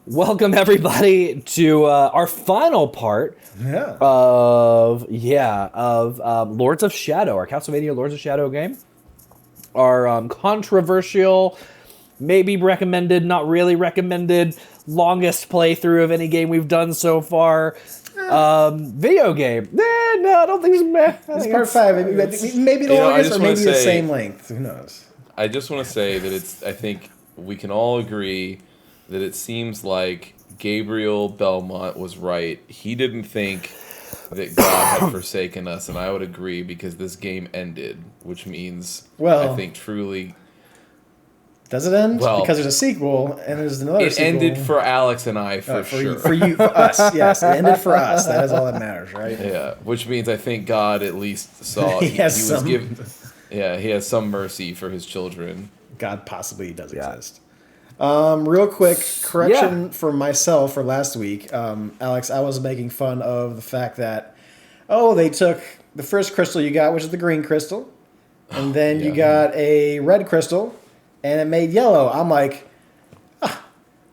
Welcome everybody to our final part Yeah. of Lords of Shadow, our Castlevania Lords of Shadow game. Our controversial, maybe recommended, not really recommended, longest playthrough of any game we've done so far. Video game. No, I don't think it's It's part 5. Maybe the longest or maybe the same length. Who knows? I just want to say that I think we can all agree that it seems like Gabriel Belmont was right. He didn't think that God had forsaken us, and I would agree because this game ended, which means I think truly. Does it end? Well, because there's a sequel and there's another sequel. It ended for Alex and I for sure. For us, yes. It ended for us. That is all that matters, right? Yeah, which means I think God at least saw he has some mercy for his children. God possibly does exist. Real quick correction for myself for last week. Alex, I was making fun of the fact that, they took the first crystal you got, which is the green crystal, and then you got a red crystal, and it made yellow. I'm like,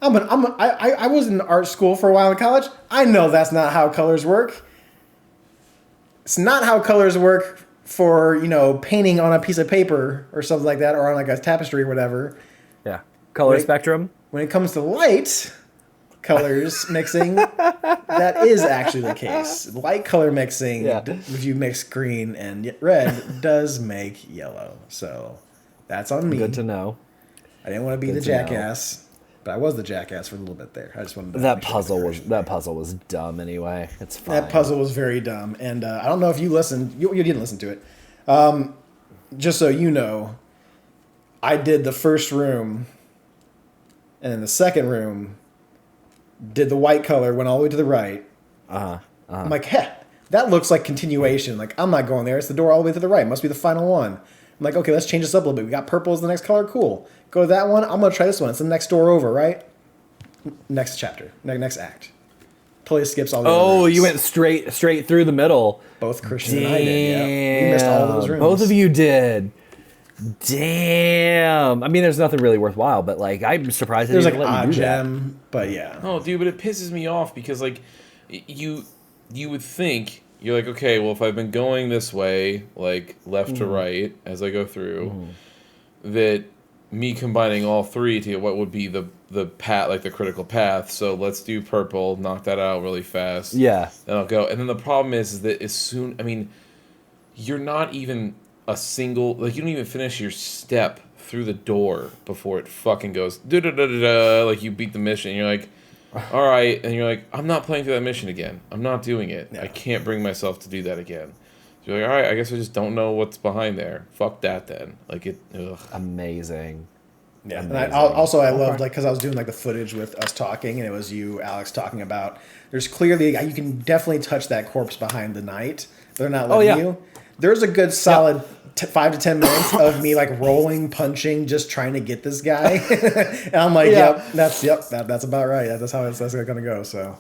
I was in art school for a while in college. I know that's not how colors work. It's not how colors work for, painting on a piece of paper or something like that, or on like a tapestry or whatever. Yeah. Color spectrum. When it comes to light colors mixing, that is actually the case. Light color mixing, if you mix green and red, does make yellow. So that's on me. Good to know. I didn't want to be the jackass, but I was the jackass for a little bit there. I just wanted to that puzzle was dumb anyway. It's fine. That puzzle was very dumb, and I don't know if you listened. You didn't listen to it. Just so you know, I did the first room. And in the second room, did the white color, went all the way to the right. I'm like, that looks like continuation. Like, I'm not going there. It's the door all the way to the right. Must be the final one. I'm like, okay, let's change this up a little bit. We got purple as the next color. Cool. Go to that one. I'm going to try this one. It's the next door over, right? Next chapter. Next act. Totally skips all the other rooms. You went straight through the middle. Both Christian and I did, yeah. We missed all those rooms. Both of you did. Damn. I mean, there's nothing really worthwhile, but like, I'm surprised there's like odd gem, but yeah. Oh, dude, but it pisses me off because like, you would think you're like, okay, well, if I've been going this way, like left to right as I go through, that me combining all three to get what would be the path, like the critical path. So let's do purple, knock that out really fast. Yeah. Then I'll go. And then the problem is that you're not even a single, like, you don't even finish your step through the door before it fucking goes da-da-da-da-da, like you beat the mission and you're like, all right, and you're like, I'm not playing through that mission again. I'm not doing it. I can't bring myself to do that again. So you're like, all right, I guess I just don't know what's behind there. Fuck that then. Like it. Ugh. Amazing. Yeah. And I loved, like, because I was doing like the footage with us talking, and it was you, Alex, talking about there's clearly, you can definitely touch that corpse behind the knight. They're not letting you. There's a good solid 5 to 10 minutes of me like rolling, punching, just trying to get this guy, and I'm like, that's about right. That's how that's gonna go. So,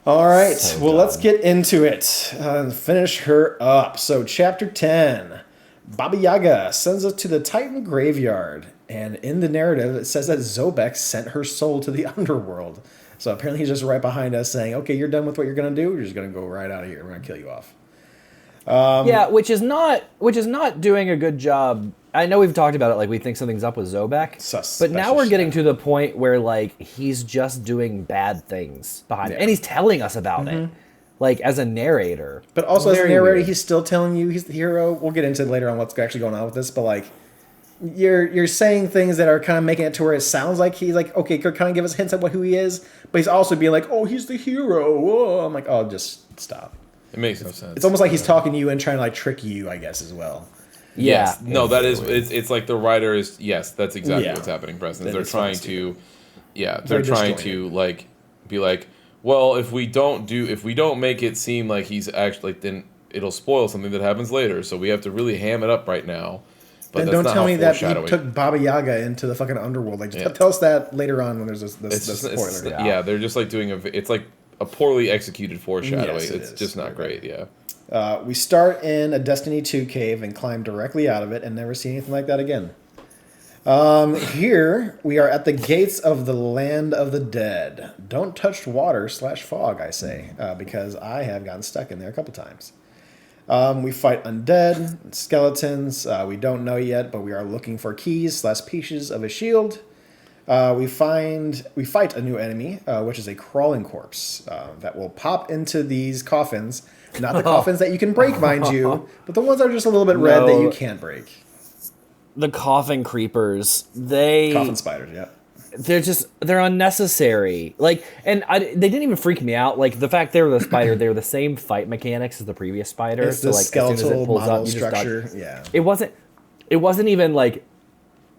all right, let's get into it and finish her up. So, chapter 10, Baba Yaga sends us to the Titan graveyard, and in the narrative, it says that Zobek sent her soul to the underworld. So apparently, he's just right behind us, saying, "Okay, you're done with what you're gonna do. You're just gonna go right out of here. We're gonna kill you off." Which is not doing a good job. I know we've talked about it, like we think something's up with Zobek, but now we're getting to the point where like he's just doing bad things behind it, and he's telling us about it, like as a narrator. But also as a narrator, he's still telling you he's the hero. We'll get into later on what's actually going on with this, but like you're saying things that are kind of making it to where it sounds like he's like, okay, could kind of give us hints at who he is, but he's also being like, oh, he's the hero. Whoa. I'm like, oh, just stop. It makes no sense. It's almost like he's talking to you and trying to like trick you, I guess, as well. Yeah. Yes. No, that is. It's like the writer is. Yes, that's exactly what's happening, Preston. They're trying to. Yeah, they're trying to like be like, well, if we don't make it seem like he's actually, then it'll spoil something that happens later. So we have to really ham it up right now. But then don't tell me that he took Baba Yaga into the fucking underworld. Like, just tell us that later on when there's this spoiler. Yeah, they're just like doing it's like a poorly executed foreshadowing. Yes, it's just not great. Yeah. We start in a Destiny 2 cave and climb directly out of it and never see anything like that again. Here we are at the gates of the land of the dead. Don't touch water / fog, I say, because I have gotten stuck in there a couple times. We fight undead, skeletons. We don't know yet, but we are looking for keys / pieces of a shield. We fight a new enemy, which is a crawling corpse that will pop into these coffins. Not the coffins that you can break, mind you, but the ones that are just a little bit red that you can't break. The coffin creepers, Coffin spiders, yeah. they're unnecessary. Like, and they didn't even freak me out. Like the fact they were the spider, they were the same fight mechanics as the previous spider. It's the like, skeletal as soon as it pulls model up, you structure. just dodge. Yeah. It wasn't even like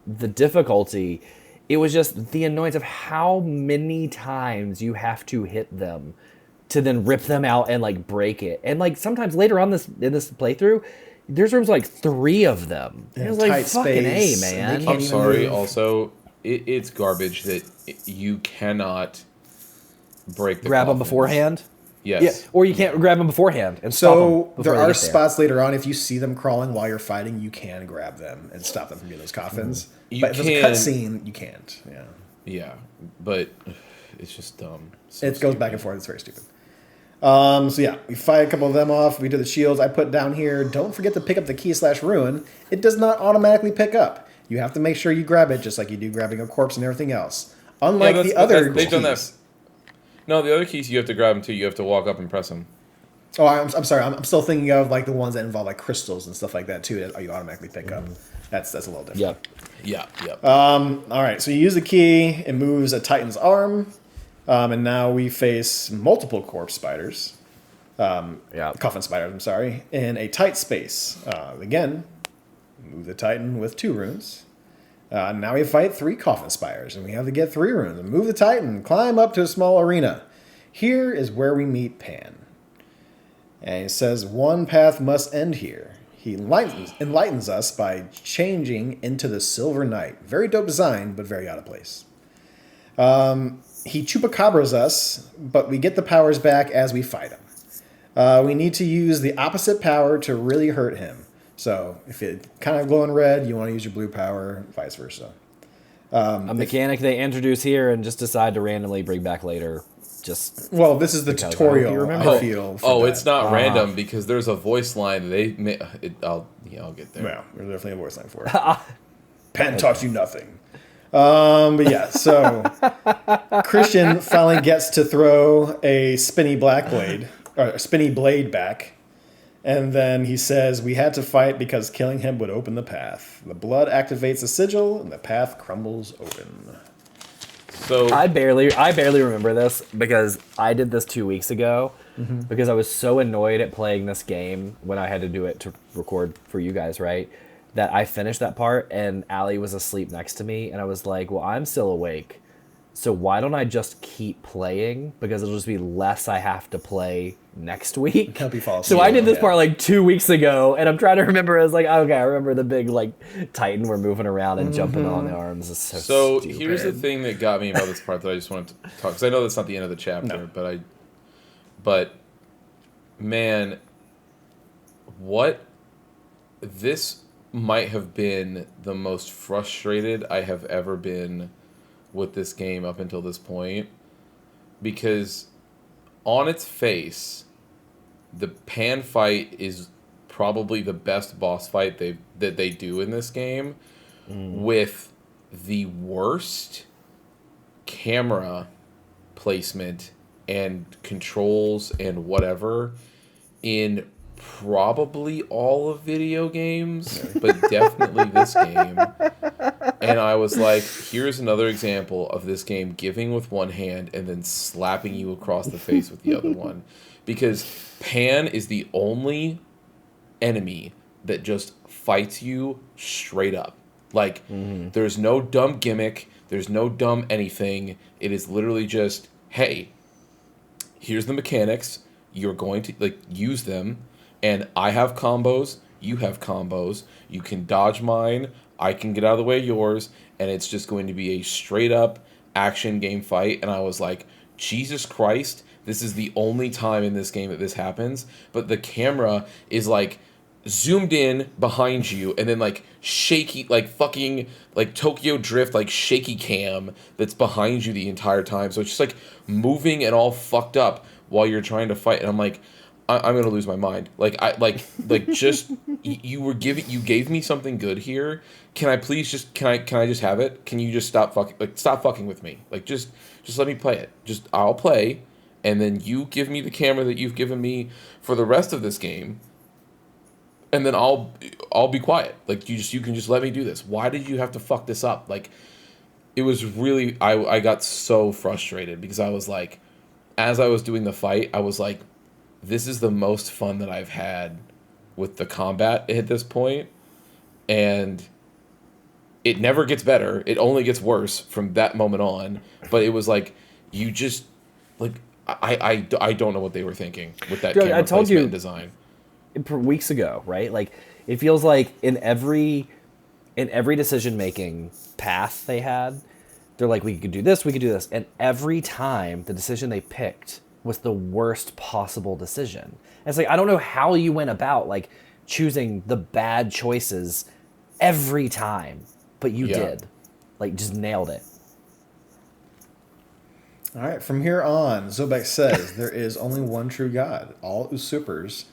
the difficulty. It was just the annoyance of how many times you have to hit them to then rip them out and like break it. And like sometimes later on in this playthrough, there's rooms like 3 of them. It was like fucking space, A, man. I'm sorry. Also, it's garbage that you cannot break the Grab them coffins. beforehand. Yes. Yeah, or you can't grab them beforehand and stop So them there are spots later on, if you see them crawling while you're fighting, you can grab them and stop them from getting those coffins. You but if there's a can- cutscene, you can't. Yeah. Yeah, but it's just dumb. So It goes stupid. back and forth. It's very stupid. So yeah, we fight a couple of them off. We do the shields. I put down here, don't forget to pick up the key / ruin. It does not automatically pick up. You have to make sure you grab it just like you do grabbing a corpse and everything else. Unlike the other they've done that. keys. No, the other keys you have to grab them too. You have to walk up and press them. Oh, I'm sorry. I'm still thinking of like the ones that involve like crystals and stuff like that too that you automatically pick up. That's a little different. Yeah. Yeah. All right, so you use the key, it moves a Titan's arm, and now we face multiple corpse spiders. Coffin spiders, I'm sorry, in a tight space. Again, move the Titan with 2 runes. Now we fight 3 coffin spiders, and we have to get 3 runes. And move the Titan, climb up to a small arena. Here is where we meet Pan. And he says, one path must end here. He enlightens us by changing into the Silver Knight. Very dope design, but very out of place. He chupacabras us, but we get the powers back as we fight him. We need to use the opposite power to really hurt him. So if it kind of glowing red, you want to use your blue power, vice versa. A mechanic they introduce here and just decide to randomly bring back later. Just Well, this is the Because I tutorial, hope you remember. I feel. for that. It's not random because there's a voice line they may. I'll get there. Well, there's definitely a voice line for it. Pan taught you nothing. But yeah, so Christian finally gets to throw a spinny blade back. And then he says, we had to fight because killing him would open the path. The blood activates the sigil and the path crumbles open. So I barely remember this because I did this 2 weeks ago because I was so annoyed at playing this game when I had to do it to record for you guys, right? That I finished that part and Allie was asleep next to me and I was like, well, I'm still awake. So why don't I just keep playing? Because it'll just be less I have to play next week. Help you fall So asleep. I did this Yeah. part like 2 weeks ago and I'm trying to remember. I was like, okay, I remember the big like Titan we're moving around and jumping on the arms. It's so stupid. here's the thing that got me about this part that I just wanted to talk, because I know that's not the end of the chapter, but man, this might have been the most frustrated I have ever been with this game up until this point, because on its face, the Pan fight is probably the best boss fight that they do in this game, with the worst camera placement and controls and whatever in probably all of video games, but definitely this game. And I was like, here's another example of this game giving with one hand and then slapping you across the face with the other one. Because Pan is the only enemy that just fights you straight up. Like, there's no dumb gimmick, there's no dumb anything. It is literally just, hey, here's the mechanics, you're going to like use them, and I have combos, you have combos, you can dodge mine, I can get out of the way of yours, and it's just going to be a straight up action game fight. And I was like, Jesus Christ, this is the only time in this game that this happens. But the camera is like, zoomed in behind you, and then like shaky, like fucking like Tokyo Drift, like shaky cam that's behind you the entire time. So it's just like moving and all fucked up while you're trying to fight. And I'm like, I'm gonna lose my mind. Like just you gave me something good here. Can I please just can I just have it? Can you just stop fucking with me? Like just let me play it. Just I'll play, and then you give me the camera that you've given me for the rest of this game. And then I'll be quiet. Like you can just let me do this. Why did you have to fuck this up? Like it was really I got so frustrated because I was like, as I was doing the fight, I was like, this is the most fun that I've had with the combat at this point, and it never gets better. It only gets worse from that moment on. But it was like you just like I don't know what they were thinking with that camera placement and design. Weeks ago, right? Like it feels like in every decision making path they had, they're like, we could do this, and every time the decision they picked was the worst possible decision. And it's like I don't know how you went about like choosing the bad choices every time, but you did, like just nailed it. All right, from here on, Zobek says there is only one true God. All usurpers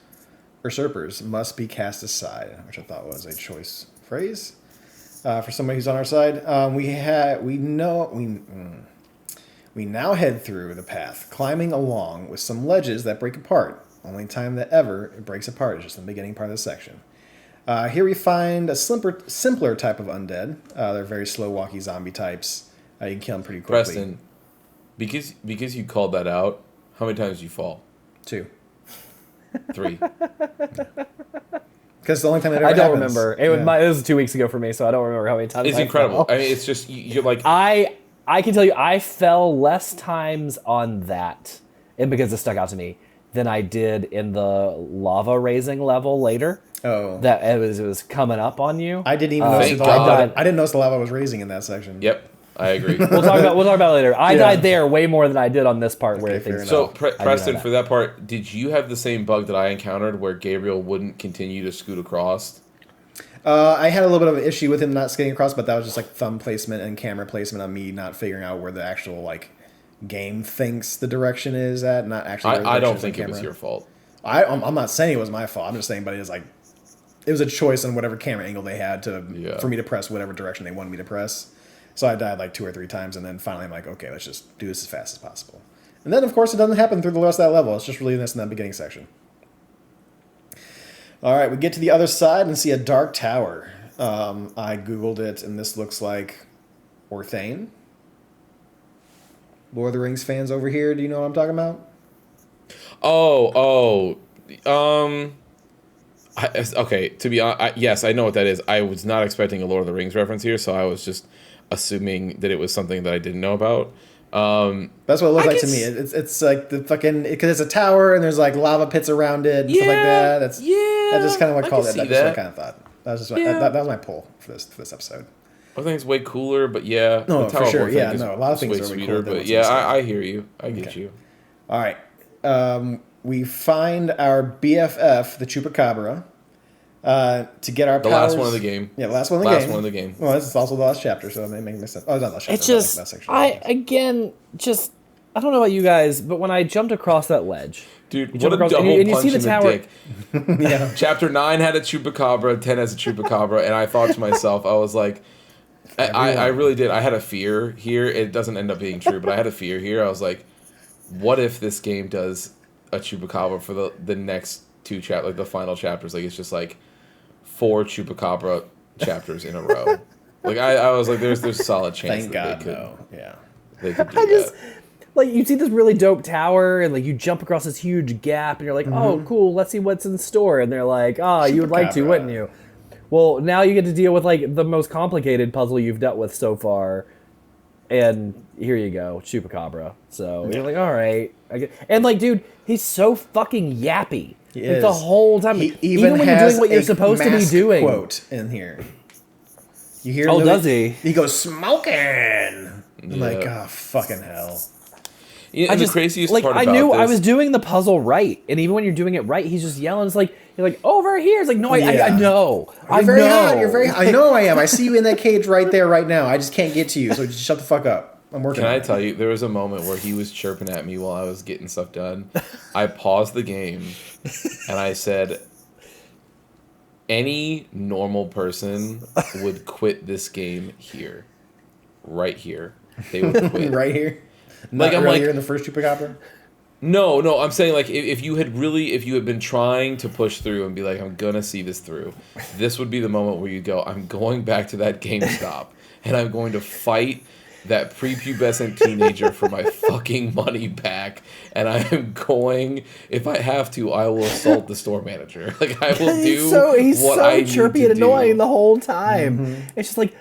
must be cast aside, which I thought was a choice phrase for somebody who's on our side. We now head through the path, climbing along with some ledges that break apart. Only time that ever it breaks apart is just in the beginning part of the section. Here we find a simpler type of undead. They're very slow walkie zombie types. You can kill them pretty quickly. Preston, because you called that out, how many times did you fall? 2. 3. Because the only time that ever I don't happens. remember. It was 2 weeks ago for me, so I don't remember how many times. It's incredible. I mean, it's just you're like I can tell you, I fell less times on that, and because it stuck out to me, than I did in the lava raising level later. Oh, that it was coming up on you. I didn't even notice the lava. I didn't notice the lava was raising in that section. Yep. I agree. We'll talk about it later. I died there way more than I did on this part where things. So Preston, for that part, did you have the same bug that I encountered where Gabriel wouldn't continue to scoot across? I had a little bit of an issue with him not skating across, but that was just like thumb placement and camera placement on me not figuring out where the actual like game thinks the direction is at, not actually. I don't think it was your fault. I'm not saying it was my fault. I'm just saying, but it was a choice on whatever camera angle they had for me to press whatever direction they wanted me to press. So I died like 2 or 3 times, and then finally I'm like, okay, let's just do this as fast as possible. And then, of course, it doesn't happen through the rest of that level. It's just really this in that beginning section. All right, we get to the other side and see a dark tower. I Googled it, and this looks like Orthain. Lord of the Rings fans over here, do you know what I'm talking about? Okay, to be honest, yes, I know what that is. I was not expecting a Lord of the Rings reference here, so I was just assuming that it was something that I didn't know about. That's what it looks like to me. It's like the fucking, because it's a tower and there's like lava pits around it and stuff like that. That's just kind of what I called it. That's what I kind of thought. That was just that was my pull for this episode. I think it's way cooler, but yeah, no, for sure, yeah, a lot of things are way sweeter, cooler. But yeah, I hear you. I get you. All right, we find our BFF, the Chupacabra. To get our powers. Last one of the game. Yeah, last one of the game. Well, this is also the last chapter, so it may make sense. Oh, it's not the last chapter. It's just, I don't know about you guys, but when I jumped across that ledge, dude, what a double punch you see the tower. Yeah. Chapter 9 had a Chupacabra, 10 has a Chupacabra, and I thought to myself, I was like, I really did. I had a fear here. It doesn't end up being true, but I had a fear here. I was like, what if this game does a Chupacabra for the next 2 chapters, like the final chapters? Like, it's just like 4 Chupacabra chapters in a row. Like, I was like, there's a solid chance that they could. No. Yeah. They could do that. Like, you see this really dope tower, and like you jump across this huge gap, and you're like, oh, cool, let's see what's in store. And they're like, you would like to, wouldn't you? Well, now you get to deal with like the most complicated puzzle you've dealt with so far, and here you go, Chupacabra. So you're like, all right, and like, dude, he's so fucking yappy. Like, the whole time, he even when you're doing what you're supposed to be doing. Quote in here. You hear? Oh, does he? He goes smoking. I'm like, oh, fucking hell. Yeah, and the craziest part I about knew this, I was doing the puzzle right, and even when you're doing it right, he's just yelling. It's like you're like over here. It's like no, I know. You're very hot. You're very. I know I am. I see you in that cage right there, right now. I just can't get to you. So just shut the fuck up. I'm working. Can I tell you? There was a moment where he was chirping at me while I was getting stuff done. I paused the game, and I said, "Any normal person would quit this game here, right here. They would quit right here." Like I'm earlier in the first Chupacabra? No, I'm saying like if you had been trying to push through and be like, I'm gonna see this through, this would be the moment where you go, I'm going back to that GameStop and I'm going to fight that prepubescent teenager for my fucking money back, and I am going, if I have to, I will assault the store manager. Like I will do he's what so I need chirpy to and annoying do. the whole time. It's just like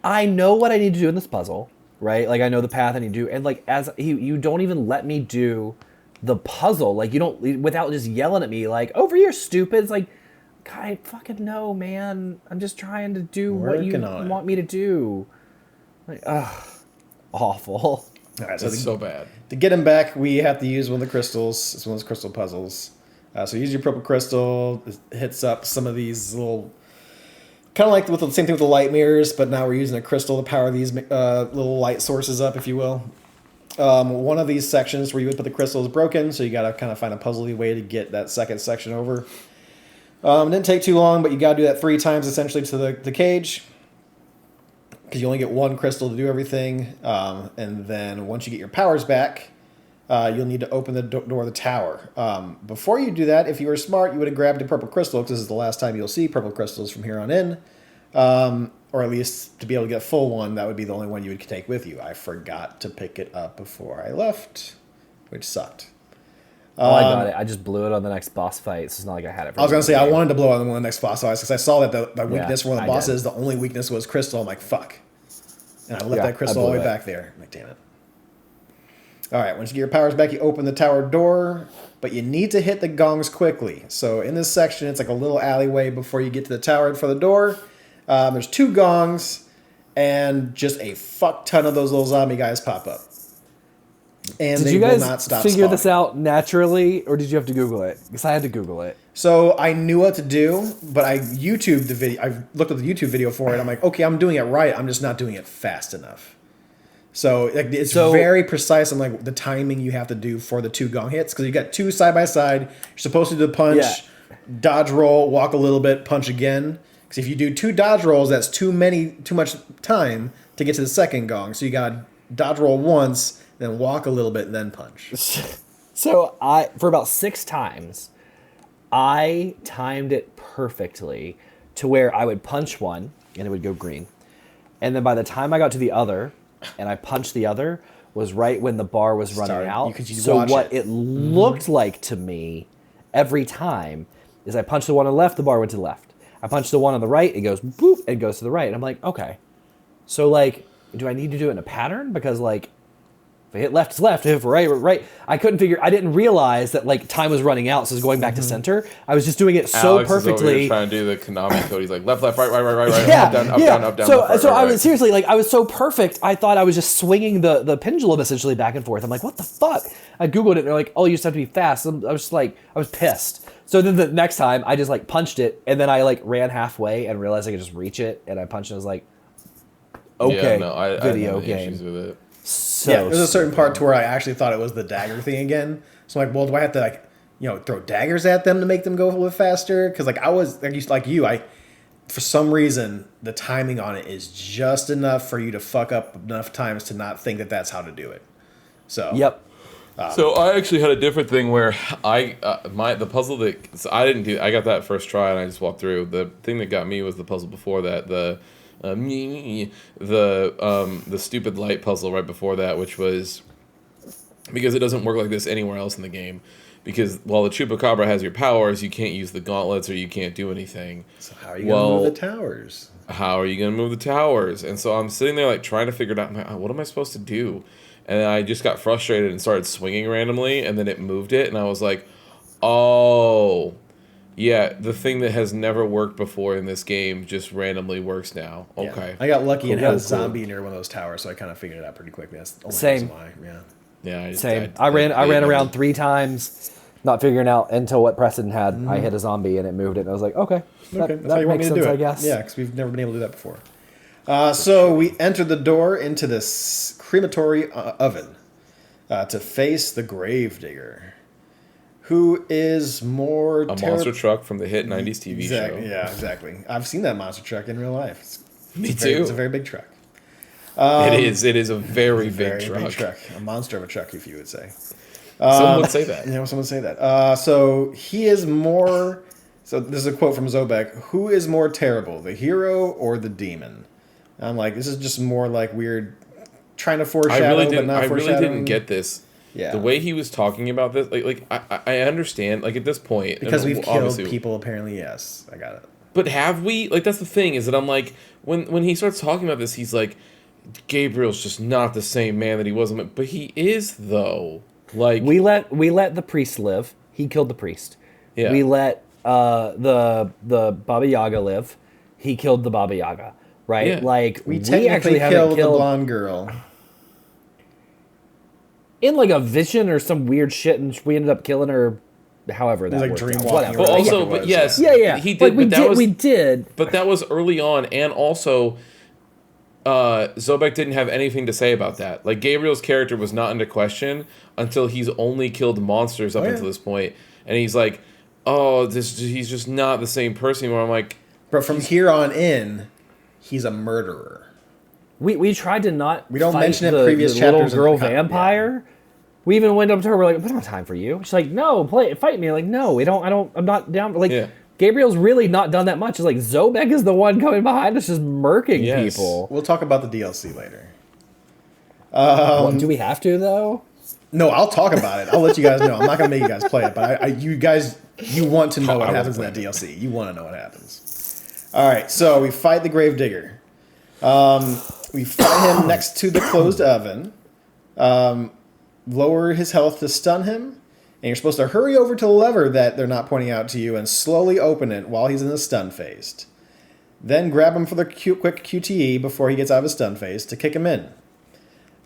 I know what I need to do in this puzzle. Right, like I know the path I need to do, and like as you don't even let me do the puzzle, like you don't without just yelling at me like over here, stupid. It's like, God, I fucking know, man. I'm just trying to do what you want me to do. Like, awful. All right, It's so bad. To get him back, we have to use one of the crystals. It's one of those crystal puzzles. So use your purple crystal. It hits up some of these little. Kind of like with the same thing with the light mirrors, but now we're using a crystal to power these little light sources up, if you will. One of these sections where you would put the crystal is broken, so you got to kind of find a puzzly way to get that second section over. It didn't take too long, but you got to do that 3 times essentially to the cage, because you only get 1 crystal to do everything. And then once you get your powers back, you'll need to open the door of the tower. Before you do that, if you were smart, you would have grabbed a purple crystal, because this is the last time you'll see purple crystals from here on in. Or at least to be able to get a full one, that would be the only one you would take with you. I forgot to pick it up before I left, which sucked. Oh, I got it. I just blew it on the next boss fight. So it's not like I had it. I was going to say, I wanted to blow on one of the next boss fights, because I saw that the weakness for one of the bosses, did. the only weakness was crystal. I'm like, fuck. And I left that crystal all the way back there. I'm like, damn it. All right, once you get your powers back, you open the tower door, but you need to hit the gongs quickly. So in this section, it's like a little alleyway before you get to the tower for the door. There's 2 gongs, and just a fuck ton of those little zombie guys pop up. And did you guys figure this out naturally, or did you have to Google it? Because I had to Google it. So I knew what to do, but I YouTubed the video. I looked at the YouTube video for it. I'm like, okay, I'm doing it right. I'm just not doing it fast enough. So it's very precise on like the timing you have to do for the 2 gong hits, because you got 2 side by side. You're supposed to do the punch, dodge roll, walk a little bit, punch again. Because if you do 2 dodge rolls, that's too much time to get to the second gong. So you got to dodge roll once, then walk a little bit, and then punch. So for about 6 times, I timed it perfectly to where I would punch one and it would go green, and then by the time I got to the other and I punched the other was right when the bar was running out. So what it looked like to me every time is I punched the one on the left, the bar went to the left. I punched the one on the right, it goes boop, it goes to the right. And I'm like, okay. So like, do I need to do it in a pattern? Because like, if I hit left, it's left. If right. I didn't realize that like time was running out, so I was going back to center. I was just doing it so Alex perfectly. Is over here trying to do the Konami code. He's like left, right, Yeah, up, down, up, down. So, left, right, so right, I was right. seriously like, I was so perfect. I thought I was just swinging the pendulum essentially back and forth. I'm like, what the fuck? I Googled it, and they're like, oh, you just have to be fast. I was just like, I was pissed. So then the next time, I just like punched it, and then I like ran halfway and realized I could just reach it, and I punched it. I was like, okay, video game. Issues with it. So there's a certain part to where I actually thought it was the dagger thing again. So I'm like, well, do I have to throw daggers at them to make them go a little faster? Because like I was like you, for some reason the timing on it is just enough for you to fuck up enough times to not think that that's how to do it. So yep. So I actually had a different thing where the puzzle that I didn't do. I got that first try and I just walked through. The thing that got me was the puzzle before that. The stupid light puzzle right before that, which was because it doesn't work like this anywhere else in the game. Because while the Chupacabra has your powers, you can't use the gauntlets or you can't do anything. So how are you going to move the towers? How are you going to move the towers? And so I'm sitting there like trying to figure it out. I'm like, what am I supposed to do? And I just got frustrated and started swinging randomly, and then it moved it, and I was like, oh. Yeah, the thing that has never worked before in this game just randomly works now. Okay. Yeah. I got lucky and had a zombie near one of those towers, so I kind of figured it out pretty quickly. That's the only reason why. Yeah. Yeah, Same. I ran around 3 times, not figuring out until what Preston had. I hit a zombie and it moved it, and I was like, okay, That's how you want me to do it. I guess. Yeah, because we've never been able to do that before. So we entered the door into this crematory oven to face the Gravedigger, who is more a monster truck from the hit '90s TV show. Yeah, exactly. I've seen that monster truck in real life. Me too. It's a very big truck. It is. It is a very Very big truck. A monster of a truck, if you would say. Someone would say that. Yeah, someone would say that. So he is more. So this is a quote from Zobek. Who is more terrible, the hero or the demon? And I'm like, this is just more like weird, trying to foreshadow, but not foreshadowing. I really didn't get this. Yeah. The way he was talking about this, I understand. Like at this point, because we've killed people. Apparently, yes, I got it. But have we? Like that's the thing is that I'm like when he starts talking about this, he's like, Gabriel's just not the same man that he was. But he is though. Like we let the priest live. He killed the priest. Yeah. We let the Baba Yaga live. He killed the Baba Yaga. Right? Yeah. Like we actually killed the blonde girl in like a vision or some weird shit, and we ended up killing her. However, that like worked dream out. walking. Whatever. But also, but yes, yeah, he did. Like we did. But that was early on, and also, Zobek didn't have anything to say about that. Like Gabriel's character was not under question until he's only killed monsters up until this point, and he's like, "Oh, he's just not the same person anymore." I'm like, but from here on in, he's a murderer. We tried to not. We don't fight mention it the, previous the chapters. Little girl vampire. Yeah. We even went up to her. We're like, "We don't have time for you." She's like, "No, fight me." I'm like, "No, we don't. I don't. I'm not down." Like, Gabriel's really not done that much. It's like Zobek is the one coming behind us, just murking people. We'll talk about the DLC later. Do we have to though? No, I'll talk about it. I'll let you guys know. I'm not gonna make you guys play it, but you want to know what happens in that DLC. You want to know what happens. All right, so we fight the Gravedigger. We fight him next to the closed oven. Lower his health to stun him, and you're supposed to hurry over to the lever that they're not pointing out to you and slowly open it while he's in the stun phase. Then grab him for the quick QTE before he gets out of his stun phase to kick him in.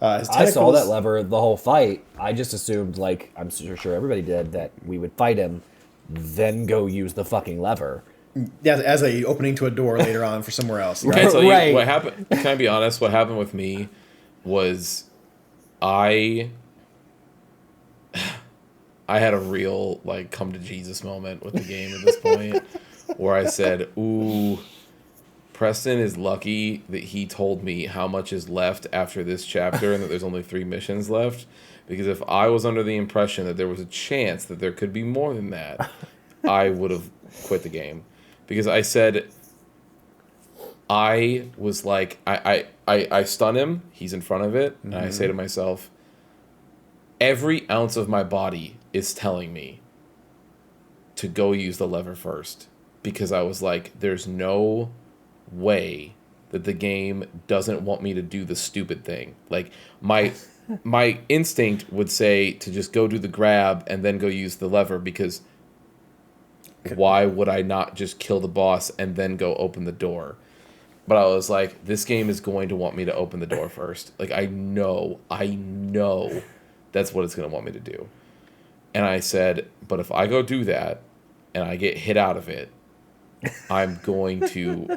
I saw that lever the whole fight. I just assumed, like I'm sure everybody did, that we would fight him, then go use the fucking lever. Yeah, as a opening to a door later on for somewhere else. Right? Can I tell you what happened? Can I be honest? What happened with me was I had a real like come to Jesus moment with the game at this point where I said, ooh, Preston is lucky that he told me how much is left after this chapter and that there's only 3 missions left. Because if I was under the impression that there was a chance that there could be more than that, I would have quit the game. Because I said, I was like, I stun him, he's in front of it, and I say to myself, every ounce of my body is telling me to go use the lever first. Because I was like, there's no way that the game doesn't want me to do the stupid thing. Like, my instinct would say to just go do the grab and then go use the lever, because why would I not just kill the boss and then go open the door? But I was like, this game is going to want me to open the door first. Like, I know that's what it's going to want me to do. And I said, but if I go do that and I get hit out of it, I'm going to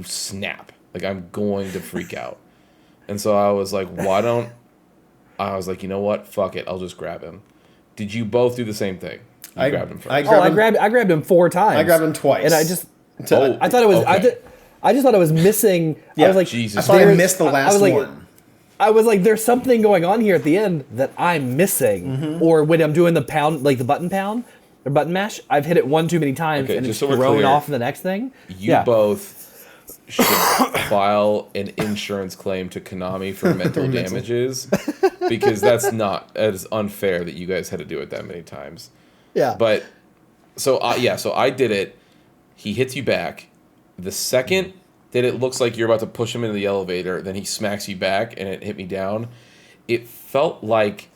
snap. Like, I'm going to freak out. And so I was like, I was like, you know what? Fuck it. I'll just grab him. Did you both do the same thing? You grabbed him first. I grabbed him 4 times. I grabbed him twice. And I thought it was, okay. I just thought I was missing. Yeah. I was like, Jesus. I thought I missed the last one. I was like, there's something going on here at the end that I'm missing. Mm-hmm. Or when I'm doing the pound, like the button pound or button mash, I've hit it one too many times and it's thrown off the next thing. You both should file an insurance claim to Konami for mental damages, because that's not as unfair that you guys had to do it that many times. Yeah. But so I did it. He hits you back. The second that it looks like you're about to push him into the elevator, then he smacks you back and it hit me down. It felt like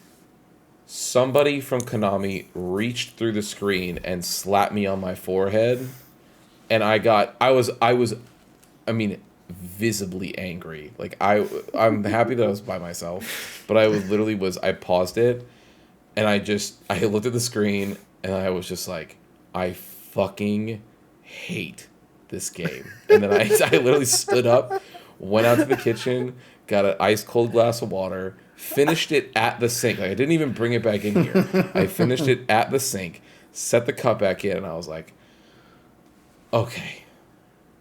somebody from Konami reached through the screen and slapped me on my forehead. And I visibly angry. Like I'm happy that I was by myself, but I paused it and I looked at the screen and I was just like, I fucking hate this game. And then I literally stood up, went out to the kitchen, got an ice cold glass of water, finished it at the sink. Like I didn't even bring it back in here. I finished it at the sink, set the cup back in, and I was like, okay,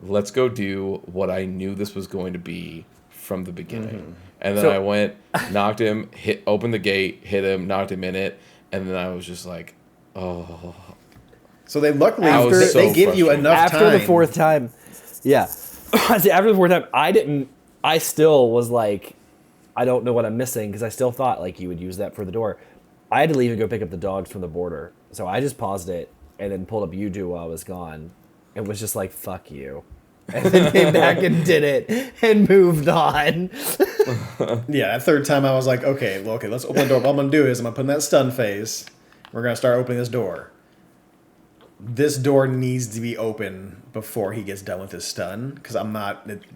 let's go do what I knew this was going to be from the beginning. And then I went, knocked him, opened the gate, hit him, knocked him in it, and then I was just like, oh. So they luckily so they give you enough time. After the fourth time, yeah. See, after the fourth time, I still was like, I don't know what I'm missing, because I still thought like you would use that for the door. I had to leave and go pick up the dogs from the border. So I just paused it and then pulled up YouTube while I was gone. It was just like, fuck you. And then came back and did it and moved on. Yeah, that third time I was like, okay, let's open the door. What I'm going to do is I'm going to put in that stun phase. We're going to start opening this door. This door needs to be open before he gets done with his stun, because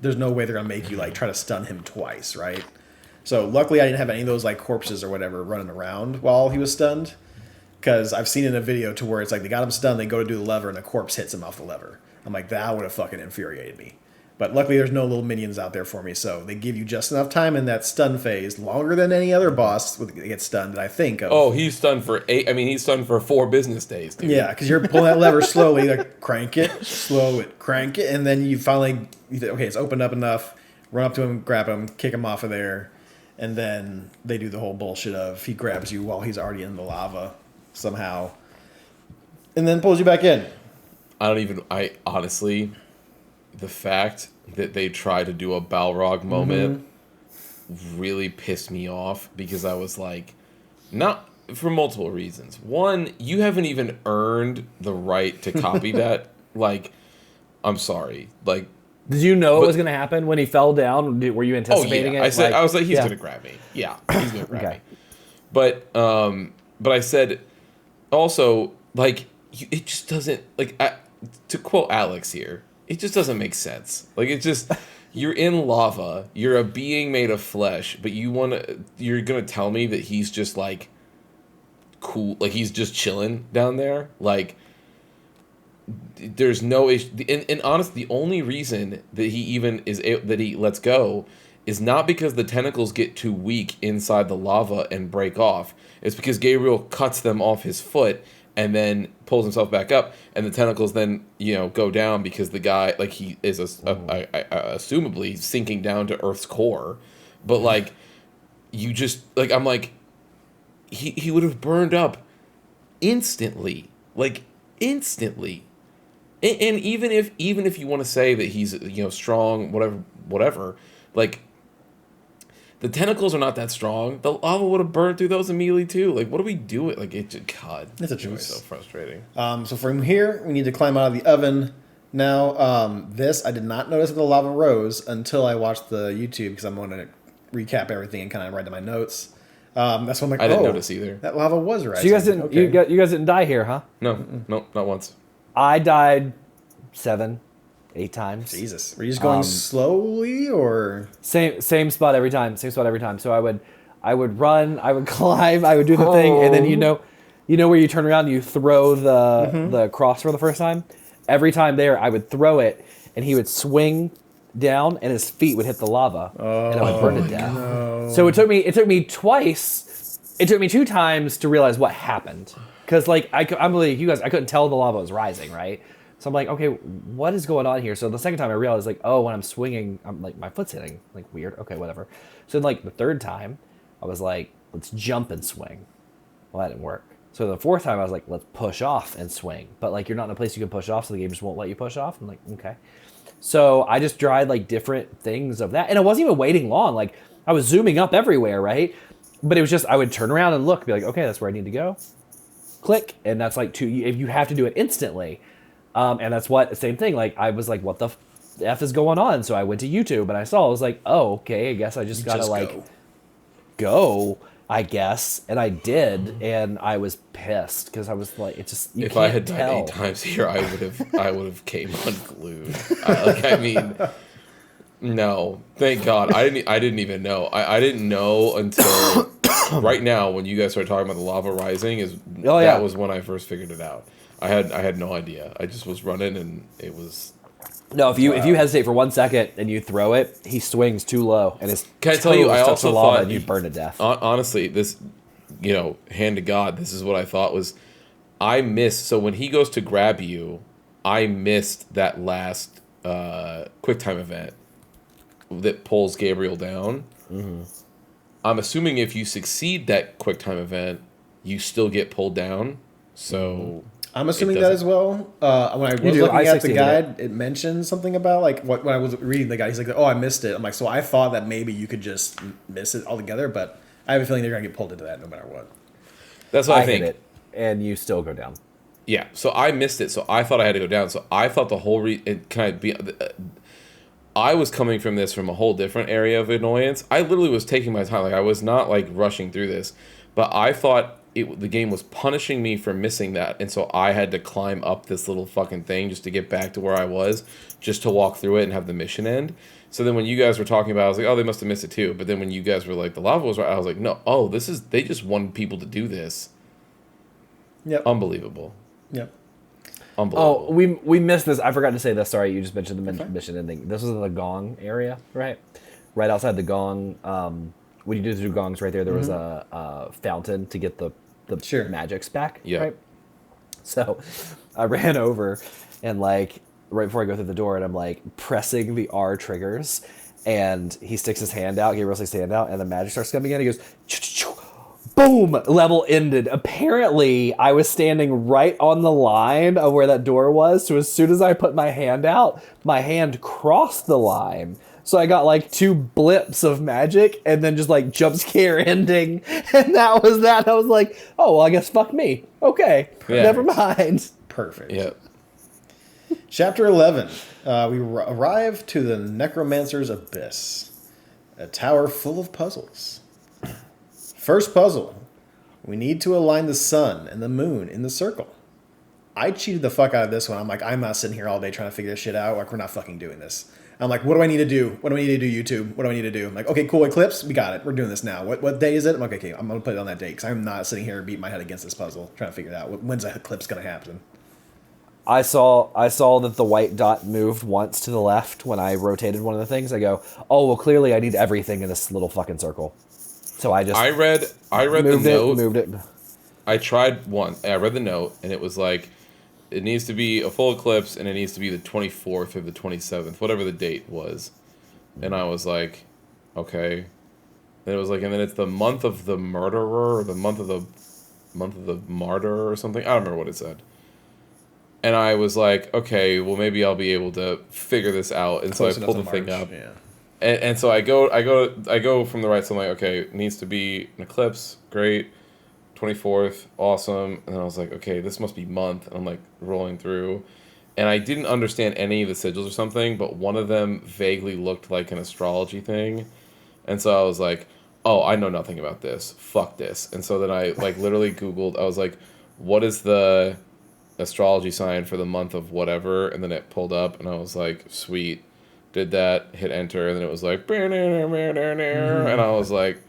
there's no way they're going to make you like try to stun him twice, right? So luckily I didn't have any of those like corpses or whatever running around while he was stunned, because I've seen in a video to where it's like they got him stunned, they go to do the lever and the corpse hits him off the lever. I'm like, that would have fucking infuriated me. But luckily there's no little minions out there for me, so they give you just enough time in that stun phase, longer than any other boss would get stunned that I think of. Oh, he's stunned for 4 business days, dude. Yeah, because you're pulling that lever slowly, like crank it, slow it, crank it, and then you finally, okay, it's opened up enough, run up to him, grab him, kick him off of there, and then they do the whole bullshit of he grabs you while he's already in the lava somehow, and then pulls you back in. I honestly, the fact that they tried to do a Balrog moment really pissed me off, because I was like, not for multiple reasons. One, you haven't even earned the right to copy that. Like, I'm sorry. Like, did you know it was going to happen when he fell down? Were you anticipating it? I was like, he's going to grab me. Yeah, he's going to grab me. But I said, also, like, it just doesn't, like, to quote Alex here, it just doesn't make sense. Like, it just, you're in lava, you're a being made of flesh, but you're gonna tell me that he's just, like, cool, like, he's just chilling down there? Like, there's no issue. And honestly, the only reason that he lets go is not because the tentacles get too weak inside the lava and break off. It's because Gabriel cuts them off his foot and then pulls himself back up, and the tentacles then, go down because the guy, like, he is assumably sinking down to Earth's core. But, like, you just, like, I'm like, he would have burned up instantly. Like, instantly. And even if you want to say that he's, strong, whatever, like, the tentacles are not that strong. The lava would have burned through those immediately too. Like, what do we do? Like, God, it's a choice. It's so frustrating. So from here, we need to climb out of the oven. Now, this I did not notice that the lava rose until I watched the YouTube, because I'm going to recap everything and kind of write down my notes. That's when I'm like, I didn't notice either. That lava was rising. So you guys didn't, you guys didn't die here, huh? No, not once. I died 7, 8 times. Jesus, were you just going slowly, or same spot every time? So I would run, I would climb, I would do the thing, and then you know where you turn around and you throw the cross for the first time. Every time there, I would throw it, and he would swing down, and his feet would hit the lava, and I would burn to death. No. So it took me twice. It took me 2 times to realize what happened, because like I'm believing you guys, I couldn't tell the lava was rising, right? So I'm like, okay, what is going on here? So the second time I realized, like, oh, when I'm swinging, I'm like, my foot's hitting, like, weird. Okay, whatever. So like the third time, I was like, let's jump and swing. Well, that didn't work. So the fourth time, I was like, let's push off and swing. But like, you're not in a place you can push off, so the game just won't let you push off. I'm like, okay. So I just tried like different things of that, and I wasn't even waiting long. Like, I was zooming up everywhere, right? But it was just, I would turn around and look, be like, okay, that's where I need to go. Click, and that's like if you have to do it instantly. And that's same thing. Like, I was like, what the F is going on? So I went to YouTube and I was like, oh, okay, I guess I just gotta go, I guess. And I did. And I was pissed because I was like, it just, if I had died 8 times here, I would have came unglued. I mean, No, thank God. I didn't even know. I didn't know until right now when you guys started talking about the lava rising. Oh That yeah. was when I first figured it out. I had no idea. I just was running and it was. No, if you Wow. hesitate for 1 second and you throw it, he swings too low and his Can I tell you? I toes touch also the lava thought and you burn to death. Honestly, this, hand to God, this is what I thought was. I missed. So when he goes to grab you, I missed that last QuickTime event that pulls Gabriel down. Mm-hmm. I'm assuming if you succeed that QuickTime event, you still get pulled down. So I'm assuming that as well. When I was do. looking I at the succeeded guide, it mentioned something about like when I was reading the guide. He's like, "Oh, I missed it." I'm like, so I thought that maybe you could just miss it altogether, but I have a feeling they're gonna get pulled into that no matter what. that's what I hit think. it and you still go down. Yeah. So I missed it. So I thought I had to go down. So I thought the whole I was coming from this from a whole different area of annoyance. I literally was taking my time. Like I was not like rushing through this, but I thought the game was punishing me for missing that, and so I had to climb up this little fucking thing just to get back to where I was, just to walk through it and have the mission end. So then when you guys were talking about it, I was like, oh, they must have missed it too. But then when you guys were like, the lava was right, I was like, no, they just wanted people to do this. Yep. Unbelievable. Yep. Unbelievable. Oh, we missed this. I forgot to say this. Sorry, you just mentioned the mission ending. This was in the Gong area, right? Right outside the Gong. When you do the two gongs right there, there was a fountain to get the Sure. magics back. Yeah. Right? So I ran over and like right before I go through the door and I'm like pressing the R triggers and he sticks his hand out, Gabriel sticks his hand out, and the magic starts coming in. He goes, choo-choo-choo. Boom! Level ended. Apparently, I was standing right on the line of where that door was. So as soon as I put my hand out, my hand crossed the line. So I got like 2 blips of magic and then just like jump scare ending. And that was that. I was like, oh, well, I guess fuck me. Okay. Yeah. Never mind. Perfect. Yep. Chapter 11. We arrive to the Necromancer's Abyss, a tower full of puzzles. First puzzle. We need to align the sun and the moon in the circle. I cheated the fuck out of this one. I'm like, I'm not sitting here all day trying to figure this shit out. Like, we're not fucking doing this. I'm like, what do I need to do? What do I need to do, YouTube? What do I need to do? I'm like, okay, cool, Eclipse. We got it. We're doing this now. What day is it? I'm like, okay, I'm going to put it on that date because I'm not sitting here beating my head against this puzzle trying to figure it out. When's that eclipse going to happen? I saw that the white dot moved once to the left when I rotated one of the things. I go, oh, well, clearly I need everything in this little fucking circle. So I just I read moved the it, note. moved it. I tried one. I read the note, and it was like, it needs to be a full eclipse, and it needs to be the 24th or the 27th, whatever the date was. And I was like, okay. And it was like, and then it's the month of the murderer, or the month of the martyr, or something. I don't remember what it said. And I was like, okay, well maybe I'll be able to figure this out. And Close so I enough pulled the to thing March, up. yeah. And so I go from the right. So I'm like, okay, it needs to be an eclipse. Great. 24th, awesome. And then I was like, okay, this must be month. And I'm like rolling through, and I didn't understand any of the sigils or something, but one of them vaguely looked like an astrology thing, and so I was like, oh, I know nothing about this. Fuck this. And so then I like literally Googled. I was like, what is the astrology sign for the month of whatever? And then it pulled up, and I was like, sweet. Did that, hit enter, and then it was like, and I was like,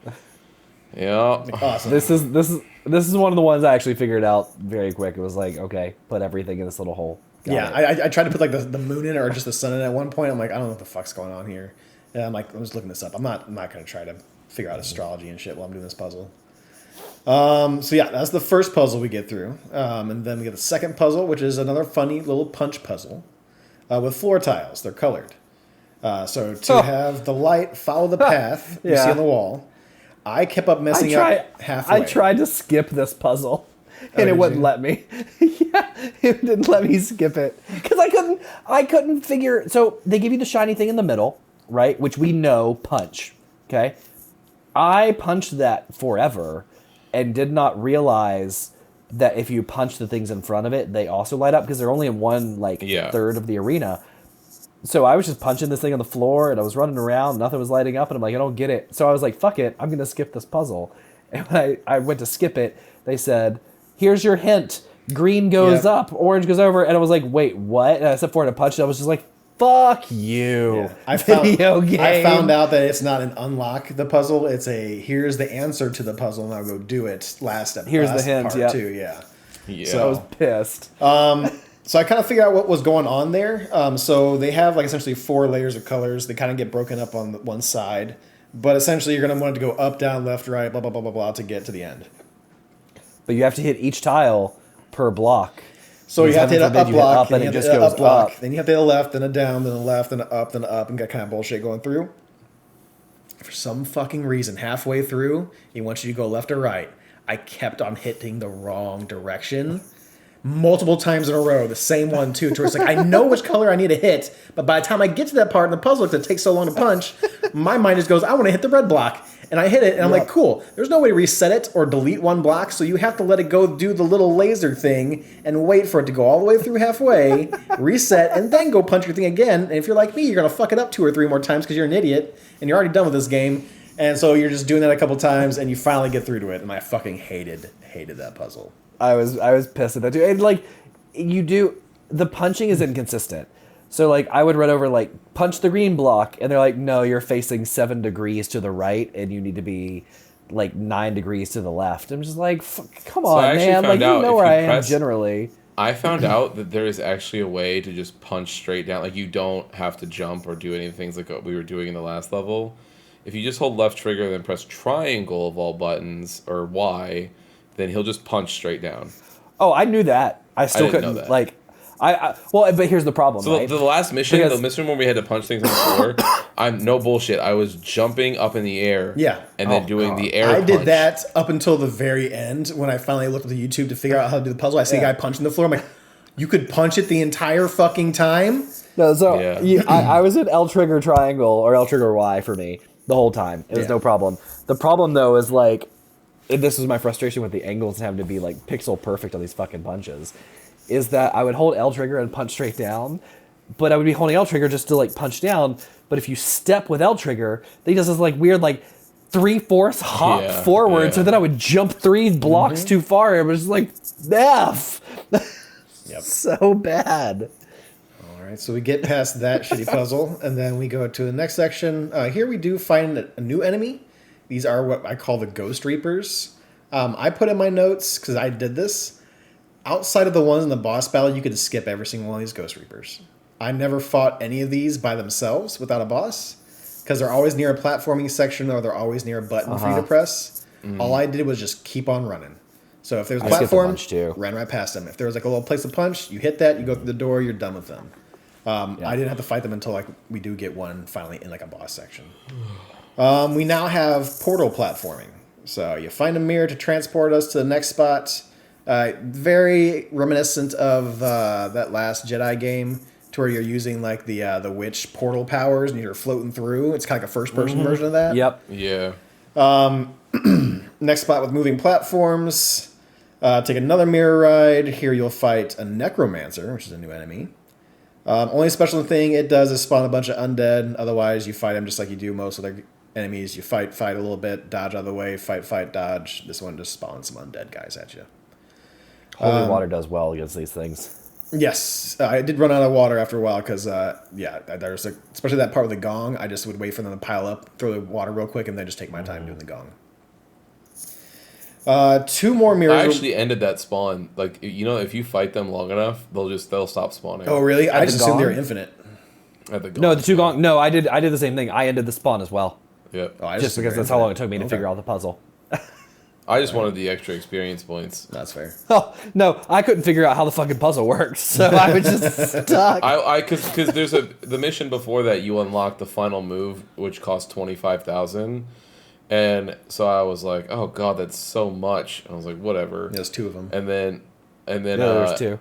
yeah. Awesome. This is one of the ones I actually figured out very quick. It was like, okay, put everything in this little hole. Got it. I tried to put like the moon in or just the sun in at one point. I'm like, I don't know what the fuck's going on here. And I'm like, I'm just looking this up. I'm not going to try to figure out astrology and shit while I'm doing this puzzle. So yeah, that's the first puzzle we get through. And then we get the second puzzle, which is another funny little punch puzzle with floor tiles. They're colored. So to have the light follow the path you see on the wall. I kept up messing up halfway. I tried to skip this puzzle, and it wouldn't let me. Yeah, it didn't let me skip it because I couldn't figure. So they give you the shiny thing in the middle, right? Which we know punch. Okay, I punched that forever, and did not realize that if you punch the things in front of it, they also light up because they're only in one third of the arena. So I was just punching this thing on the floor, and I was running around. Nothing was lighting up, and I'm like, I don't get it. So I was like, fuck it. I'm going to skip this puzzle. And when I went to skip it, they said, here's your hint. Green goes up, orange goes over. And I was like, wait, what? And I stepped forward and punched it. I was just like, Fuck you. Yeah. I found out that it's not an unlock the puzzle. It's a here's the answer to the puzzle, and I'll go do it last step. Here's the hint, part too. Yeah. So I was pissed. So I kind of figured out what was going on there. So they have like essentially 4 layers of colors. They kind of get broken up on one side, but essentially you're going to want to go up, down, left, right, blah blah blah blah blah to get to the end. But you have to hit each tile per block. So you have to hit a up block, and it just goes up. Then you have to hit a left, then a down, then a left, then a up, then a up, and got kind of bullshit going through. For some fucking reason, halfway through, he wants you to go left or right. I kept on hitting the wrong direction. Multiple times in a row, the same one too. To where it's like, I know which color I need to hit, but by the time I get to that part in the puzzle, because it takes so long to punch, my mind just goes, I want to hit the red block. And I hit it, and I'm like, cool. There's no way to reset it or delete one block, so you have to let it go do the little laser thing and wait for it to go all the way through halfway, reset, and then go punch your thing again. And if you're like me, you're going to fuck it up 2 or 3 more times because you're an idiot, and you're already done with this game. And so you're just doing that a couple times, and you finally get through to it. And I fucking hated that puzzle. I was pissed at that too. And like, the punching is inconsistent. So like I would run over like punch the green block, and they're like, no, you're facing 7 degrees to the right, and you need to be like 9 degrees to the left. I'm just like, come on, man! Like you know where I am generally. I found out that there is actually a way to just punch straight down. Like you don't have to jump or do any things like what we were doing in the last level. If you just hold left trigger and then press triangle of all buttons or Y, then he'll just punch straight down. Oh, I knew that. I still couldn't know that. like. Well, but here's the problem. So right? the last mission, the mission where we had to punch things on the floor, I'm no bullshit. I was jumping up in the air, and then doing the air. I did that up until the very end when I finally looked at the YouTube to figure out how to do the puzzle. I see a guy punching the floor. I'm like, you could punch it the entire fucking time. No, so I was in L trigger triangle or L trigger Y for me the whole time. It was no problem. The problem though is like, and this was my frustration with the angles having to be like pixel perfect on these fucking punches, is that I would hold L trigger and punch straight down, but I would be holding L trigger just to like punch down. But if you step with L trigger, he does this like weird like 3/4 hop forward, so then I would jump 3 blocks too far. It was like, F. Yep. So bad. All right, so we get past that shitty puzzle, and then we go to the next section. Here we do find a new enemy. These are what I call the Ghost Reapers. I put in my notes, because I did this, outside of the ones in the boss battle, you could skip every single one of these Ghost Reapers. I never fought any of these by themselves without a boss, because they're always near a platforming section or they're always near a button for you to press. All I did was just keep on running. So if there's a platform, ran right past them. If there was like a little place to punch, you hit that, you go through the door, you're done with them. I didn't have to fight them until like we do get one finally in like a boss section. We now have portal platforming. So you find a mirror to transport us to the next spot. Very reminiscent of that last Jedi game, to where you're using like the witch portal powers and you're floating through. It's kind of like a first-person version of that. Yep. Yeah. Next spot with moving platforms. Take another mirror ride. Here you'll fight a necromancer, which is a new enemy. Only special thing it does is spawn a bunch of undead. Otherwise, you fight them just like you do most other enemies. You fight a little bit, dodge out of the way, fight, dodge. This one just spawns some undead guys at you. Holy water does well against these things. Yes, I did run out of water after a while because, there's especially that part with the gong. I just would wait for them to pile up, throw the water real quick, and then just take my time doing the gong. 2 more mirrors. I actually ended that spawn. Like, you know, if you fight them long enough, they'll stop spawning. Oh, really? I just assumed they were infinite. At the gong. No, the 2 gong. No, I did the same thing. I ended the spawn as well. Yep. Oh, Just because that's how long it took me to figure out the puzzle. I just wanted the extra experience points. That's fair. Oh, no, I couldn't figure out how the fucking puzzle works, so I was just stuck. Because there's the mission before that, you unlock the final move, which costs 25,000, and so I was like, oh god, that's so much. And I was like, whatever. There's 2 of them. And then there's 2.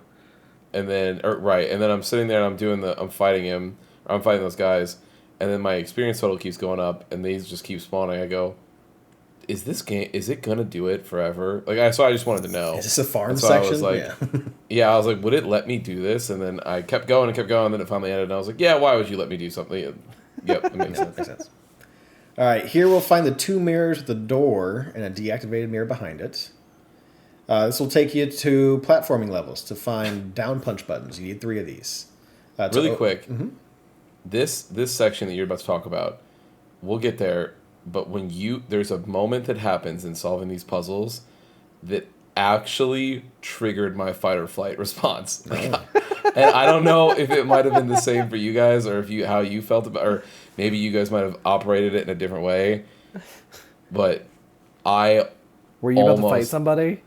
And then I'm sitting there and I'm fighting him, or I'm fighting those guys, and then my experience total keeps going up, and these just keep spawning. I go, is it gonna do it forever? So I just wanted to know. Is this a farm so section? I was like, I was like, would it let me do this? And then I kept going, and then it finally ended, and I was like, yeah, why would you let me do something? And, yep, it makes sense. All right, here we'll find the 2 mirrors with the door and a deactivated mirror behind it. This will take you to platforming levels to find down punch buttons. You need 3 of these. Really quick. this section that you're about to talk about, we'll get there. But there's a moment that happens in solving these puzzles that actually triggered my fight or flight response. And I don't know if it might have been the same for you guys, or how you felt about, or maybe you guys might have operated it in a different way. But were you about to fight somebody?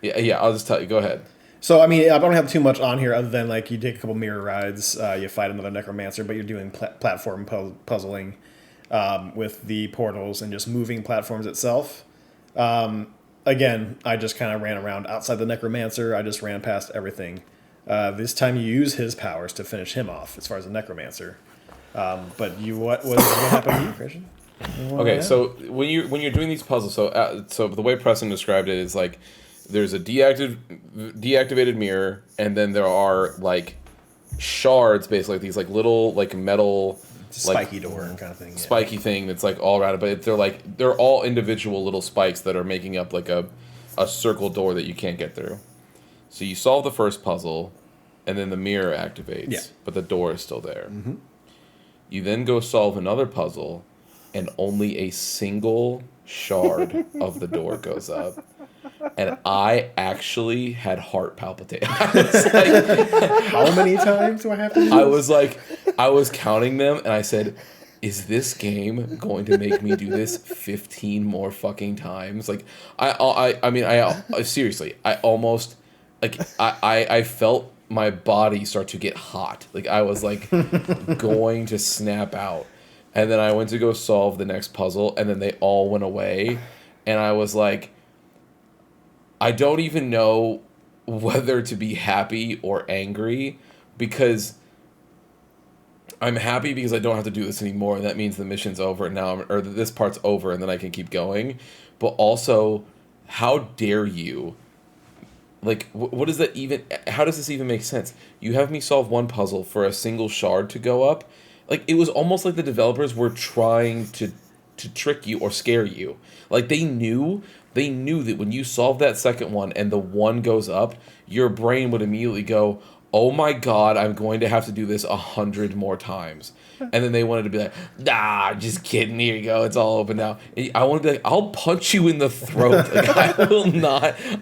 Yeah. I'll just tell you. Go ahead. So, I mean, I don't have too much on here other than, like, you take a couple mirror rides, you fight another necromancer, but you're doing platform puzzling with the portals and just moving platforms itself. Again, I just kind of ran around outside the necromancer. I just ran past everything. This time you use his powers to finish him off as far as the necromancer. But what happened to you, Christian? Okay, so when you're doing these puzzles, so the way Preston described it is like there's a deactivated mirror, and then there are like shards, basically like these like little like metal spiky door kind of thing. Yeah. Spiky thing that's like all around it, but they're all individual little spikes that are making up like a circle door that you can't get through. So you solve the first puzzle, and then the mirror activates, but the door is still there. Mm-hmm. You then go solve another puzzle, and only a single shard of the door goes up. And I actually had heart palpitation. I was like, how many times do I have to do this? I was counting them, and I said, is this game going to make me do this 15 more fucking times? Like, I mean, seriously, I almost, like, I felt my body start to get hot. Like, I was, like, going to snap out. And then I went to go solve the next puzzle, and then they all went away. And I was like, I don't even know whether to be happy or angry, because I'm happy because I don't have to do this anymore, and that means the mission's over now, or this part's over, and then I can keep going. But also, how dare you? Like, what does that even? How does this even make sense? You have me solve one puzzle for a single shard to go up. Like, it was almost like the developers were trying to trick you or scare you. Like, they knew that when you solve that second one and the one goes up, your brain would immediately go, oh my god, I'm going to have to do this 100 more times. And then they wanted to be like, nah, just kidding, here you go, it's all open now. And I want to be like, I'll punch you in the throat. Like,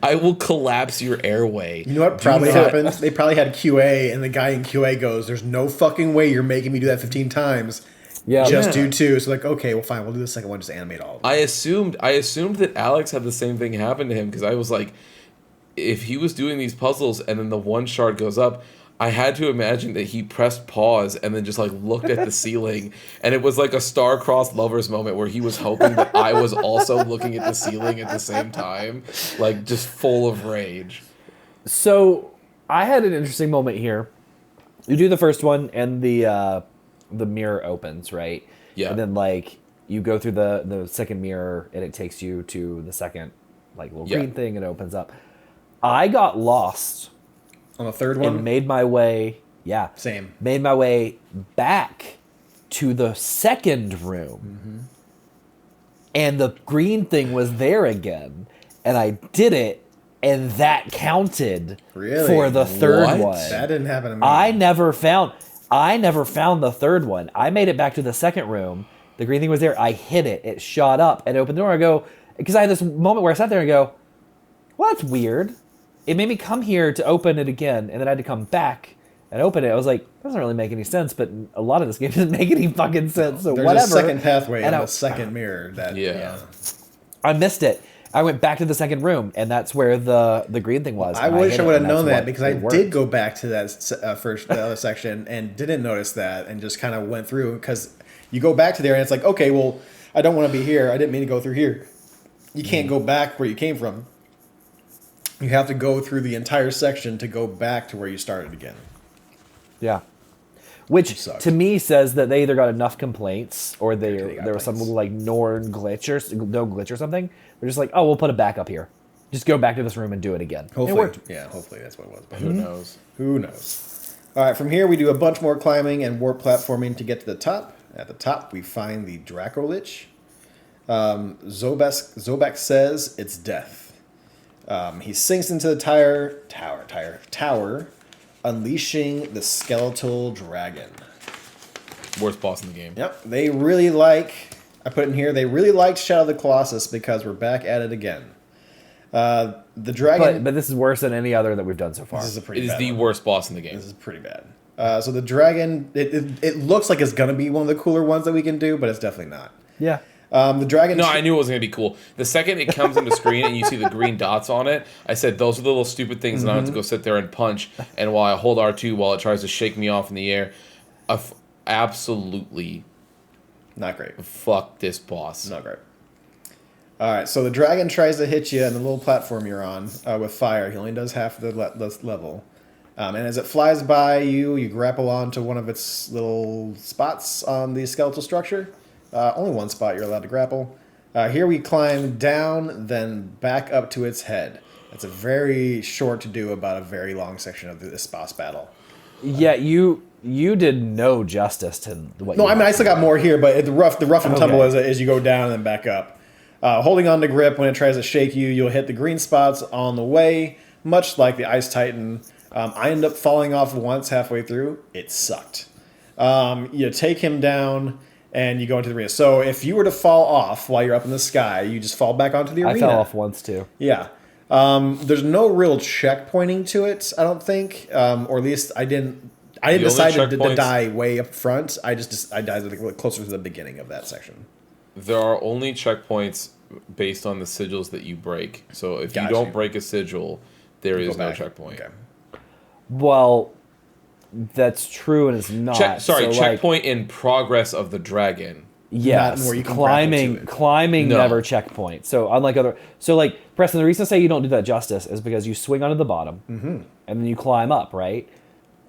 I will collapse your airway. You know what probably happened? They probably had QA, and the guy in QA goes, there's no fucking way you're making me do that 15 times. Yeah, just do 2. So like, okay, well, fine, we'll do the second one. Just animate all of them. I assumed that Alex had the same thing happen to him, because I was like, if he was doing these puzzles and then the one shard goes up, I had to imagine that he pressed pause and then just like looked at the ceiling, and it was like a star-crossed lovers moment where he was hoping that I was also looking at the ceiling at the same time, like just full of rage. So I had an interesting moment here. You do the first one, and the mirror opens, right? Yeah. And then like you go through the second mirror, and it takes you to the second like little green thing, and it opens up. I got lost on the third one and made my way. Yeah, same. Made my way back to the second room, and the green thing was there again, and I did it, and that counted for the third one. That didn't happen to me. I never found the third one. I made it back to the second room. The green thing was there. I hit it. It shot up and opened the door. I go, because I had this moment where I sat there and go, well, that's weird. It made me come here to open it again, and then I had to come back and open it. I was like, that doesn't really make any sense, but a lot of this game doesn't make any fucking sense, so there's whatever. There's a second pathway in the second mirror. I missed it. I went back to the second room, and that's where the green thing was. I wish I would have known that, because I did go back to that first other section and didn't notice that, and just kind of went through, because you go back to there and it's like, okay, well, I don't want to be here. I didn't mean to go through here. You can't go back where you came from. You have to go through the entire section to go back to where you started again. Yeah. Which to me says that they either got enough complaints, or there was some like no glitch or something. They're just like, oh, we'll put it back up here. Just go back to this room and do it again. Hopefully, it worked. Yeah, hopefully that's what it was. But who knows? Who knows? All right, from here we do a bunch more climbing and warp platforming to get to the top. At the top we find the Dracolich. Zobek says it's death. He sinks into the tower, unleashing the skeletal dragon. Worst boss in the game. Yep. They really like. I put in here. They really liked Shadow of the Colossus because we're back at it again. The dragon. But this is worse than any other that we've done so far. This is a pretty. It is bad the one. worst boss in the game. This is pretty bad. So the dragon. It looks like it's gonna be one of the cooler ones that we can do, but it's definitely not. Yeah. The dragon. No, I knew it was going to be cool. The second it comes on the screen and you see the green dots on it, I said, those are the little stupid things that I have to go sit there and punch. And while I hold R2 while it tries to shake me off in the air, absolutely Not great. fuck this boss. Not great. All right, so the dragon tries to hit you on the little platform you're on with fire. He only does half the level. And as it flies by you, you grapple onto one of its little spots on the skeletal structure. Only one spot you're allowed to grapple. Here we climb down, then back up to its head. That's a very short to do about a very long section of this boss battle. Yeah, you did no justice to what. No, you I mean I still got more here, but the rough and tumble as you go down and then back up. Holding on to grip when it tries to shake you, you'll hit the green spots on the way, much like the Ice Titan. I ended up falling off once halfway through. It sucked. You take him down. And you go into the arena. So if you were to fall off while you're up in the sky, you just fall back onto the arena. I fell off once too. Yeah. There's no real checkpointing to it, I don't think. Or at least I didn't decide to die way up front. I died closer to the beginning of that section. There are only checkpoints based on the sigils that you break. So if you don't break a sigil, there is no checkpoint. Okay. Well, that's true and it's not. Checkpoint in progress of the dragon. Yes, not where you can climbing No. never checkpoint. So unlike other, Preston, the reason I say you don't do that justice is because you swing onto the bottom and then you climb up, right?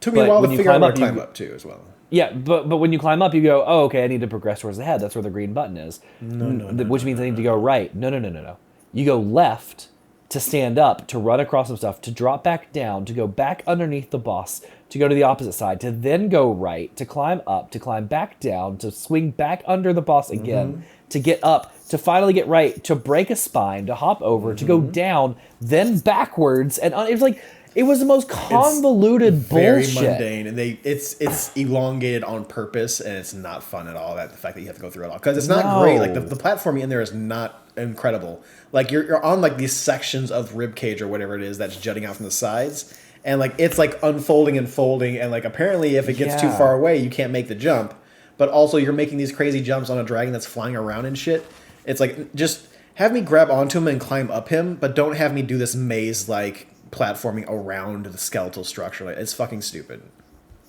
Took me a while to figure out where to climb up too, as well. Yeah, but when you climb up, you go, oh, okay, I need to progress towards the head. That's where the green button is. Which means I need to go right. No. You go left to stand up, to run across some stuff, to drop back down, to go back underneath the boss, to go to the opposite side, to then go right, to climb up, to climb back down, to swing back under the boss again, to get up, to finally get right, to break a spine, to hop over, to go down, then backwards, and it was like it was the most convoluted bullshit. Very mundane, and it's elongated on purpose, and it's not fun at all. The fact that you have to go through it all because it's not great. Like the platforming in there is not incredible. Like you're on like these sections of rib cage or whatever it is that's jutting out from the sides, and like it's like unfolding and folding, and like apparently if it gets too far away, you can't make the jump. But also you're making these crazy jumps on a dragon that's flying around and shit. It's like just have me grab onto him and climb up him, but don't have me do this maze like platforming around the skeletal structure. Like, it's fucking stupid.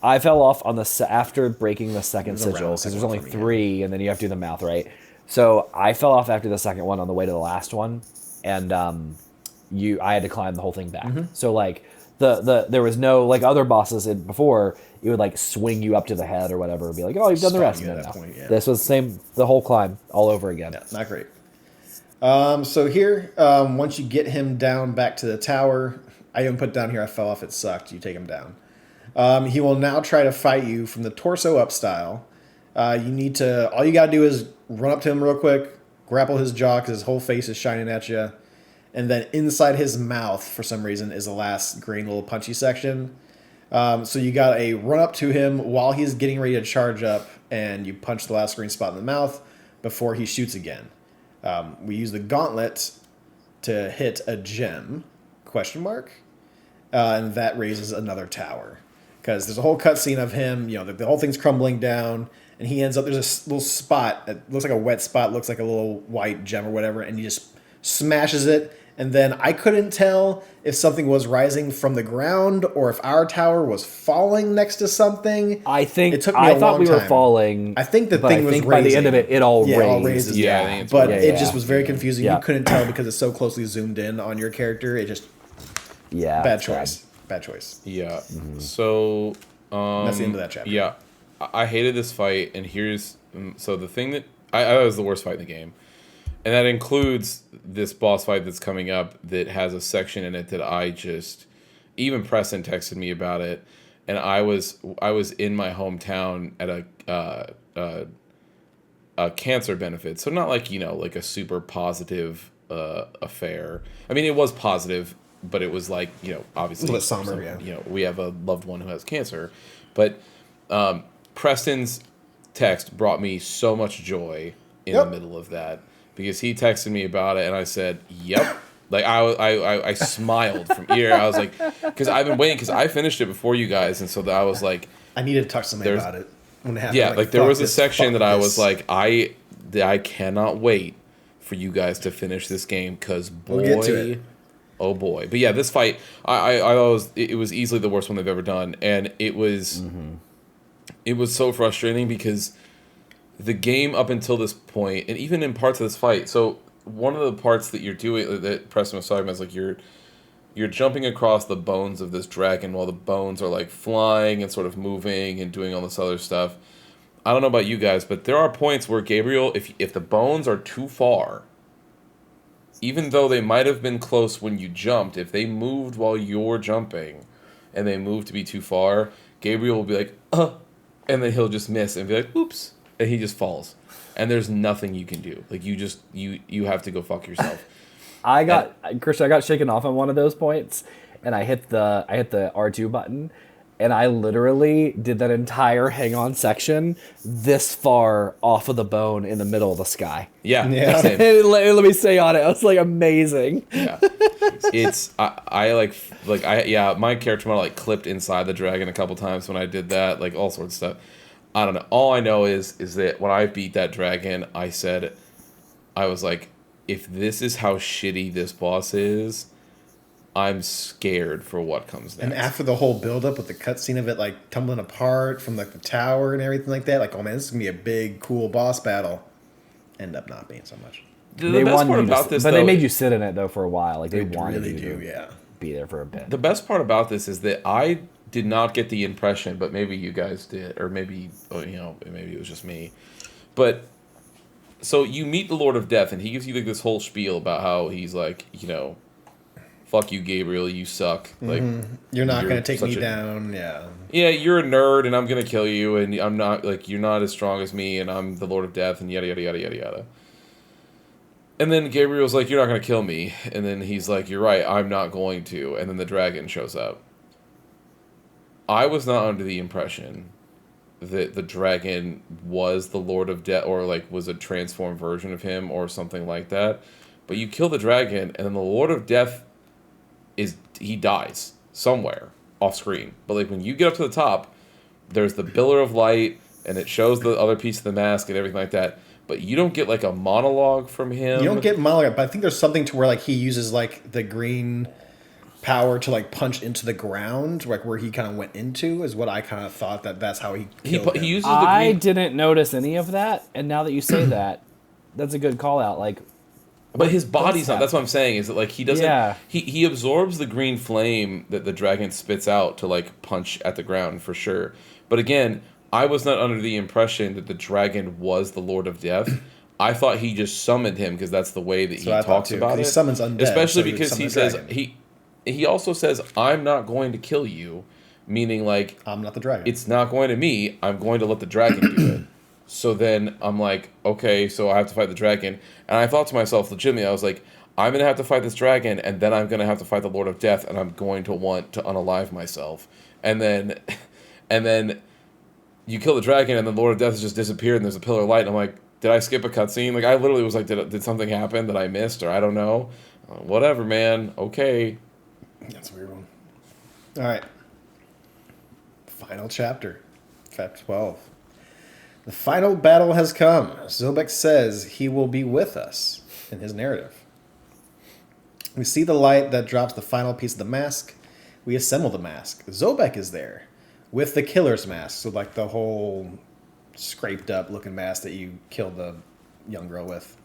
I fell off on after breaking the second sigil because there's only 3, and then you have to do the mouth, right? So I fell off after the second one on the way to the last one, and I had to climb the whole thing back. So like there was no like other bosses before. It would like swing you up to the head or whatever, and be like, oh, you've done the rest. At that point, this was the whole climb all over again. Yeah, not great. So here, once you get him down back to the tower, I even put down here, I fell off, it sucked. You take him down. He will now try to fight you from the torso up style. All you gotta do is run up to him real quick, grapple his jaw because his whole face is shining at you, and then inside his mouth, for some reason, is the last green little punchy section. So you got a run up to him while he's getting ready to charge up, and you punch the last green spot in the mouth before he shoots again. We use the gauntlet to hit a gem, ? And that raises another tower. Because there's a whole cutscene of him, the whole thing's crumbling down, and he ends up, there's a little spot that looks like a wet spot, looks like a little white gem or whatever, and he just smashes it, and then I couldn't tell if something was rising from the ground or if our tower was falling next to something. I think it took me a long we were time. falling. I think the thing was raising. By the end of it all raised. All raises. Yeah, I think it's but it just was very confusing. Yeah. You couldn't tell because it's so closely zoomed in on your character. It just bad choice. Bad choice. Yeah. So that's the end of that chapter. Yeah, I hated this fight, and here's so the thing that I thought was the worst fight in the game, and that includes this boss fight that's coming up that has a section in it that I just even Preston texted me about it, and I was in my hometown at a cancer benefit, so not like like a super positive affair. I mean, it was positive. But it was like, obviously, a little somber, we have a loved one who has cancer. But Preston's text brought me so much joy in the middle of that, because he texted me about it and I said, "Yep." Like I smiled from ear. I was like, because I've been waiting, because I finished it before you guys, and so I was like, I needed to talk to somebody about it when it happened. Yeah, like there was a section that I was like, I cannot wait for you guys to finish this game, because boy, we'll get to it. Oh boy. But yeah, this fight, I was, it was easily the worst one they've ever done, and it was so frustrating, because the game up until this point, and even in parts of this fight, so one of the parts that you're doing, that Preston was talking about, is like you're jumping across the bones of this dragon while the bones are like flying and sort of moving and doing all this other stuff. I don't know about you guys, but there are points where, Gabriel, if the bones are too far, even though they might have been close when you jumped, if they moved while you're jumping and they move to be too far, Gabriel will be like, and then he'll just miss and be like, oops, and he just falls. And there's nothing you can do. Like, you have to go fuck yourself. Christian, I got shaken off on one of those points, and I hit the R2 button, and I literally did that entire hang on section this far off of the bone in the middle of the sky. Yeah. Same. Let me say on it, I was like, amazing. Yeah. It's my character model like clipped inside the dragon a couple times when I did that, like all sorts of stuff. I don't know. All I know is that when I beat that dragon, I was like, if this is how shitty this boss is, I'm scared for what comes next. And after the whole build-up with the cutscene of it, like, tumbling apart from, like, the tower and everything like that, like, oh, man, this is going to be a big, cool boss battle. End up not being so much. They best part about this, though, they made you sit in it, though, for a while. Like, they wanted really you to be there for a bit. The best part about this is that I did not get the impression, but maybe you guys did, or maybe, maybe it was just me. But, so you meet the Lord of Death, and he gives you, like, this whole spiel about how he's like, fuck you, Gabriel, you suck. Like, you're not going to take me down. Yeah. Yeah, you're a nerd, and I'm going to kill you, and I'm not, like, you're not as strong as me, and I'm the Lord of Death, and yada, yada, yada, yada, yada. And then Gabriel's like, you're not going to kill me. And then he's like, you're right, I'm not going to. And then the dragon shows up. I was not under the impression that the dragon was the Lord of Death, or, like, was a transformed version of him, or something like that. But you kill the dragon, and then the Lord of Death he dies somewhere off screen. But like when you get up to the top, there's the Pillar of Light, and it shows the other piece of the mask and everything like that. But you don't get like a monologue from him. You don't get monologue, but I think there's something to where like he uses like the green power to like punch into the ground, like where he kind of went into, is what I kind of thought that's how he killed him. He uses I didn't notice any of that, and now that you say that, that's a good call out. Like, but his body's not. That's what I'm saying. Is that like he doesn't? Yeah. He absorbs the green flame that the dragon spits out to like punch at the ground for sure. But again, I was not under the impression that the dragon was the Lord of Death. I thought he just summoned him because that's the way that he talks about it. He summons undead, especially so because he says he also says, "I'm not going to kill you," meaning like I'm not the dragon. It's not going to me. I'm going to let the dragon do it. So then I'm like, okay, so I have to fight the dragon. And I thought to myself, legitimately, I was like, I'm going to have to fight this dragon, and then I'm going to have to fight the Lord of Death, and I'm going to want to unalive myself. And then you kill the dragon, and the Lord of Death has just disappeared, and there's a Pillar of Light, and I'm like, did I skip a cutscene? Like, I literally was like, did something happen that I missed, or I don't know? Whatever, man. Okay. That's a weird one. All right. Final chapter. Chapter 12. The final battle has come. Zobek says he will be with us in his narrative. We see the light that drops the final piece of the mask. We assemble the mask. Zobek is there with the killer's mask. So like the whole scraped up looking mask that you killed the young girl with.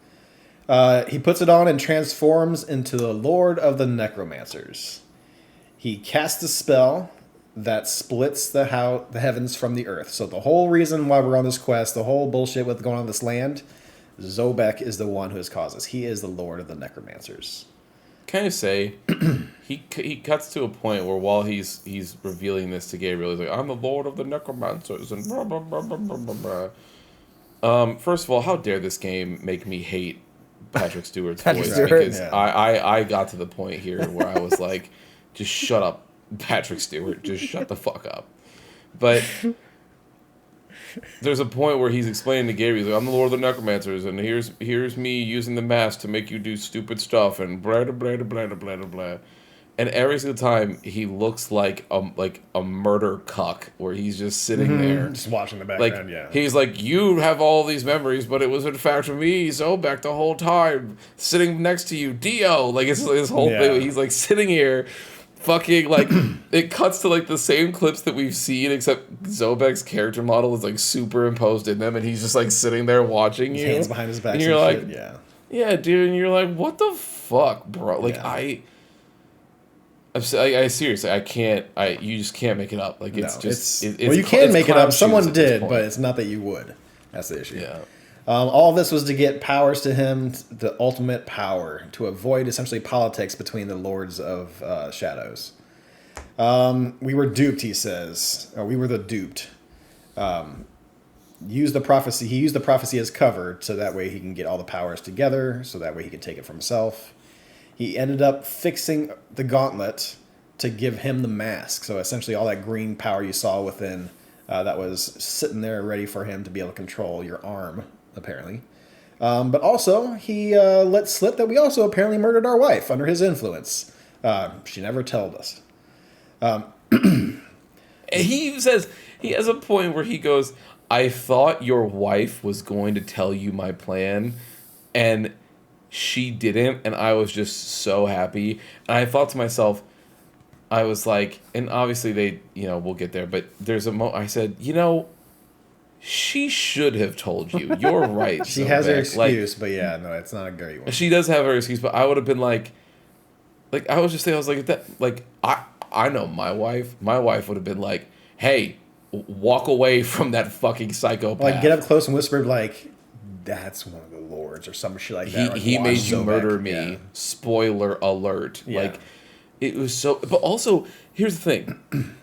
He puts it on and transforms into the Lord of the Necromancers. He casts a spell that splits the heavens from the earth. So the whole reason why we're on this quest, the whole bullshit with going on this land, Zobek is the one who has caused this. He is the Lord of the Necromancers. Can I say, he cuts to a point where while he's revealing this to Gabriel, he's like, I'm the Lord of the Necromancers, and blah, blah, blah, blah, blah, blah, blah. First of all, how dare this game make me hate Patrick Stewart's voice? Because I got to the point here where I was like, just shut up, Patrick Stewart. Just shut the fuck up. But there's a point where he's explaining to Gabriel, he's like, I'm the Lord of the Necromancers, and here's me using the mask to make you do stupid stuff, and blah, blah, blah, blah, blah, blah, blah. And every single time, he looks like a murder cuck, where he's just sitting there. Just watching the background, yeah. He's like, you have all these memories, but it was in fact me, Zobek, the whole time, sitting next to you, Dio. Like, it's this whole thing. He's like sitting here, fucking, like, it cuts to like the same clips that we've seen, except Zobek's character model is like superimposed in them, and he's just like sitting there watching you. His hands behind his back. And you're like, shit. yeah, dude, and you're like, what the fuck, bro? Like, I seriously, I can't. You just can't make it up. Like, it's just. Well, you can make it up. Someone did, but it's not that you would. That's the issue. Yeah. All of this was to get powers to him, the ultimate power, to avoid essentially politics between the Lords of Shadows. We were duped, he says. Or we were the duped. Used the prophecy. He used the prophecy as cover, so that way he can get all the powers together, so that way he can take it for himself. He ended up fixing the gauntlet to give him the mask. So essentially all that green power you saw within that was sitting there ready for him to be able to control your arm, apparently. But also, he let slip that we also apparently murdered our wife under his influence. She never told us. He says, he has a point where he goes, I thought your wife was going to tell you my plan, and she didn't, and I was just so happy. And I thought to myself, I was like, and obviously they, we'll get there, but there's I said, she should have told you. You're right. She has her excuse, but yeah, no, it's not a great one. She does have her excuse, but I would have been like I was just saying, I was like, I know my wife. My wife would have been like, hey, walk away from that fucking psychopath. Like, get up close and whisper, like, that's one of the lords or some shit like that. He made you murder me. Yeah. Spoiler alert. Yeah. Like, it was so... But also, here's the thing.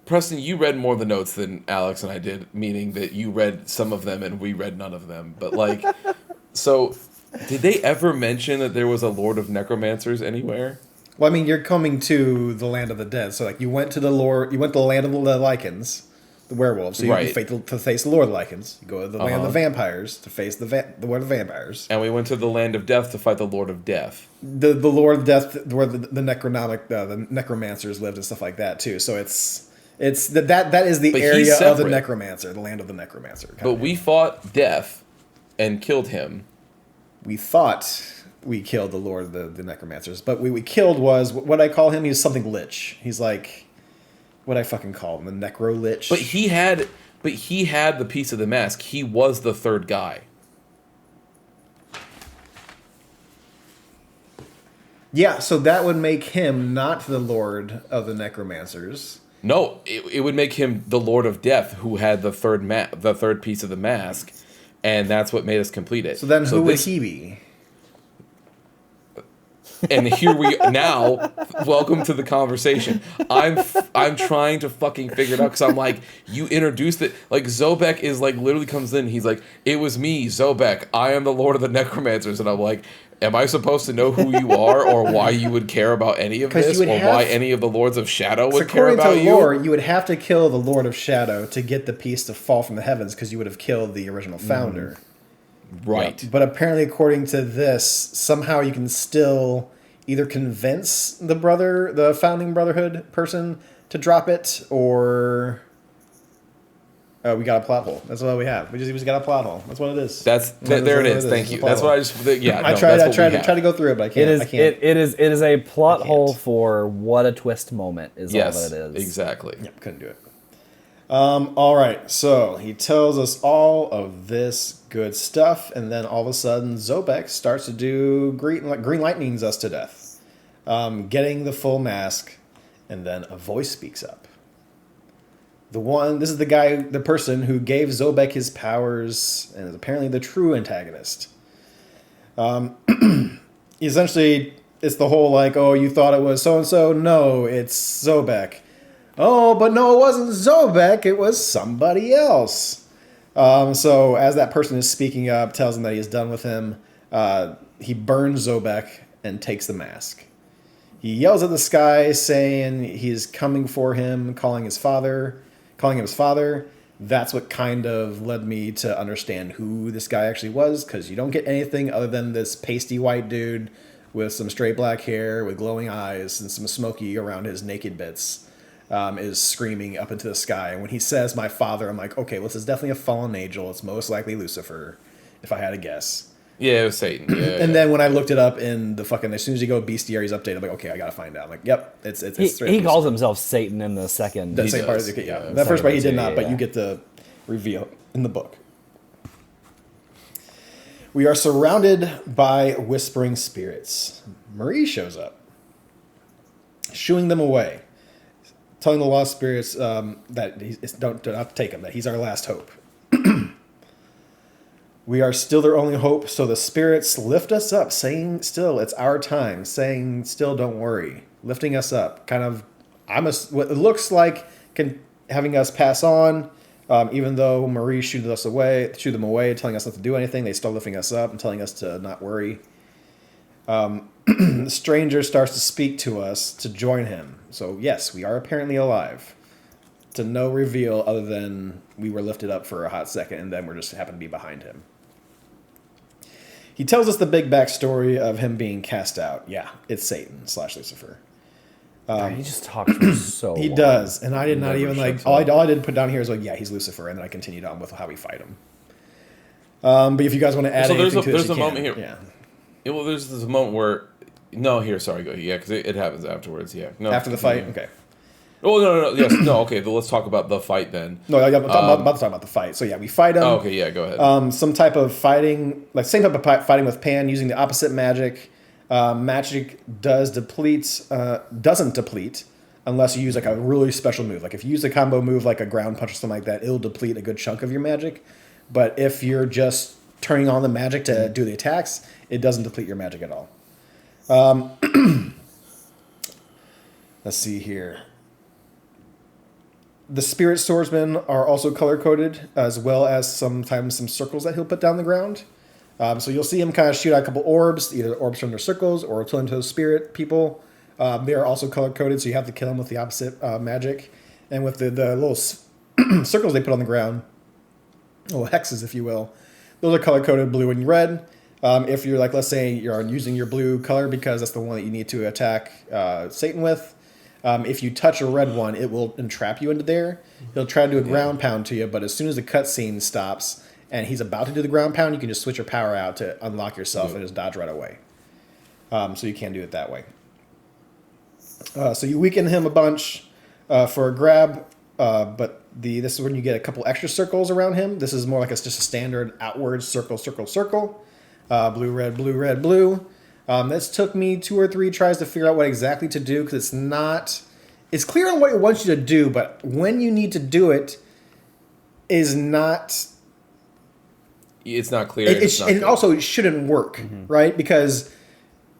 Preston, you read more of the notes than Alex and I did, meaning that you read some of them and we read none of them. But, like, so, did they ever mention that there was a Lord of Necromancers anywhere? Well, I mean, you're coming to the land of the dead. So, like, you went to the land of the Lycans, the werewolves. So you to face the Lord of the Lycans. You go to the land of the vampires to face the Lord of the Vampires. And we went to the land of death to fight the Lord of Death. The Lord of Death, where the necromancers lived and stuff like that too. So that is the area of the necromancer, the land of the necromancer. But we fought Death and killed him. We thought we killed the Lord of the necromancers, but we killed was what I call him. He's something lich. He's like. What I fucking call him, the Necro Lich. But he had the piece of the mask. He was the third guy. Yeah, so that would make him not the Lord of the Necromancers. No, it would make him the Lord of Death, who had the third piece of the mask, and that's what made us complete it. So then, who would he be? And here we now. Welcome to the conversation. I'm trying to fucking figure it out because I'm like, you introduced it. Like, Zobek is like literally comes in. He's like, it was me, Zobek. I am the Lord of the Necromancers, and I'm like, am I supposed to know who you are or why you would care about any of this, or why any of the Lords of Shadow would care about you? According to lore, you would have to kill the Lord of Shadow to get the piece to fall from the heavens, because you would have killed the original founder. Right. But apparently, according to this, somehow you can still either convince the founding Brotherhood person to drop it, or we got a plot hole. That's what we have. We just got a plot hole. That's what it is. There it is. Thank you. That's what I just. Yeah. I tried to go through it, but I can't. It is a plot hole for what a twist moment is. All that it is. Exactly. Yep, couldn't do it. All right, so he tells us all of this good stuff, and then all of a sudden, Zobek starts to do green lightnings us to death, getting the full mask, and then a voice speaks up. This is the person who gave Zobek his powers, and is apparently the true antagonist. Essentially, it's the whole like, oh, you thought it was so and so. No, it's Zobek. Oh, but no, it wasn't Zobek. It was somebody else. So as that person is speaking up, tells him that he is done with him, he burns Zobek and takes the mask. He yells at the sky, saying he's coming for him, calling his father, calling him his father. That's what kind of led me to understand who this guy actually was, because you don't get anything other than this pasty white dude with some straight black hair, with glowing eyes, and some smoky around his naked bits, is screaming up into the sky. And when he says my father, I'm like, okay, well, this is definitely a fallen angel. It's most likely Lucifer, if I had to guess. Yeah, it was Satan. Yeah, And then when I looked it up in the fucking, as soon as you go bestiary's update, I'm like, okay, I gotta find out. I'm like, yep, it's he calls himself Satan in the second. the same part. does, Yeah, yeah. that first part he did Yeah, not, but yeah. you get the reveal in the book. We are surrounded by whispering spirits. Marie shows up, shooing them away, telling the lost spirits that don't not take him, that he's our last hope. We are still their only hope, so the spirits lift us up, saying still it's our time, saying still don't worry, lifting us up. Kind of, what it looks like having us pass on, even though Marie shooed them away, telling us not to do anything. They still lifting us up and telling us to not worry. The stranger starts to speak to us to join him. So yes, we are apparently alive. To no reveal other than we were lifted up for a hot second and then we're just happen to be behind him. He tells us the big backstory of him being cast out. Yeah, it's Satan / Lucifer. He just talks for so He long. does, and I did not Never even shuts all up. I did put down here is like, yeah, he's Lucifer, and then I continued on with how we fight him. But if you guys want to add So anything to this, there's you a can. moment here. Yeah. Yeah, well, there's this moment where, sorry, go. Yeah, because it happens afterwards. Yeah, no. After the fight, continue. okay. Oh no, yes, no. Okay, let's talk about the fight then. No, I'm about to talk about the fight. So yeah, we fight him. Oh, okay, yeah, go ahead. Some type of fighting, like same type of fighting with Pan using the opposite magic. Magic doesn't deplete unless you use like a really special move. Like if you use a combo move like a ground punch or something like that, it'll deplete a good chunk of your magic. But if you're just turning on the magic to do the attacks, it doesn't deplete your magic at all. Let's see here. The spirit swordsmen are also color-coded, as well as sometimes some circles that he'll put down the ground. So you'll see him kind of shoot out a couple orbs, either orbs from their circles or to those spirit people. They are also color-coded, so you have to kill them with the opposite magic. And with the little circles they put on the ground, little hexes, if you will, those are color-coded blue and red. If you're like, let's say you're using your blue color because that's the one that you need to attack Satan with, if you touch a red one, it will entrap you into there. He'll try to do a ground pound to you, but as soon as the cutscene stops and he's about to do the ground pound, you can just switch your power out to unlock yourself and just dodge right away. So you can do it that way. So you weaken him a bunch for a grab, but this is when you get a couple extra circles around him. This is more like it's just a standard outward circle, circle, circle. Blue, red, blue, red, blue. This took me 2 or 3 tries to figure out what exactly to do because it's clear on what it wants you to do, but when you need to do it is not. It's not clear. And also it shouldn't work, right? Because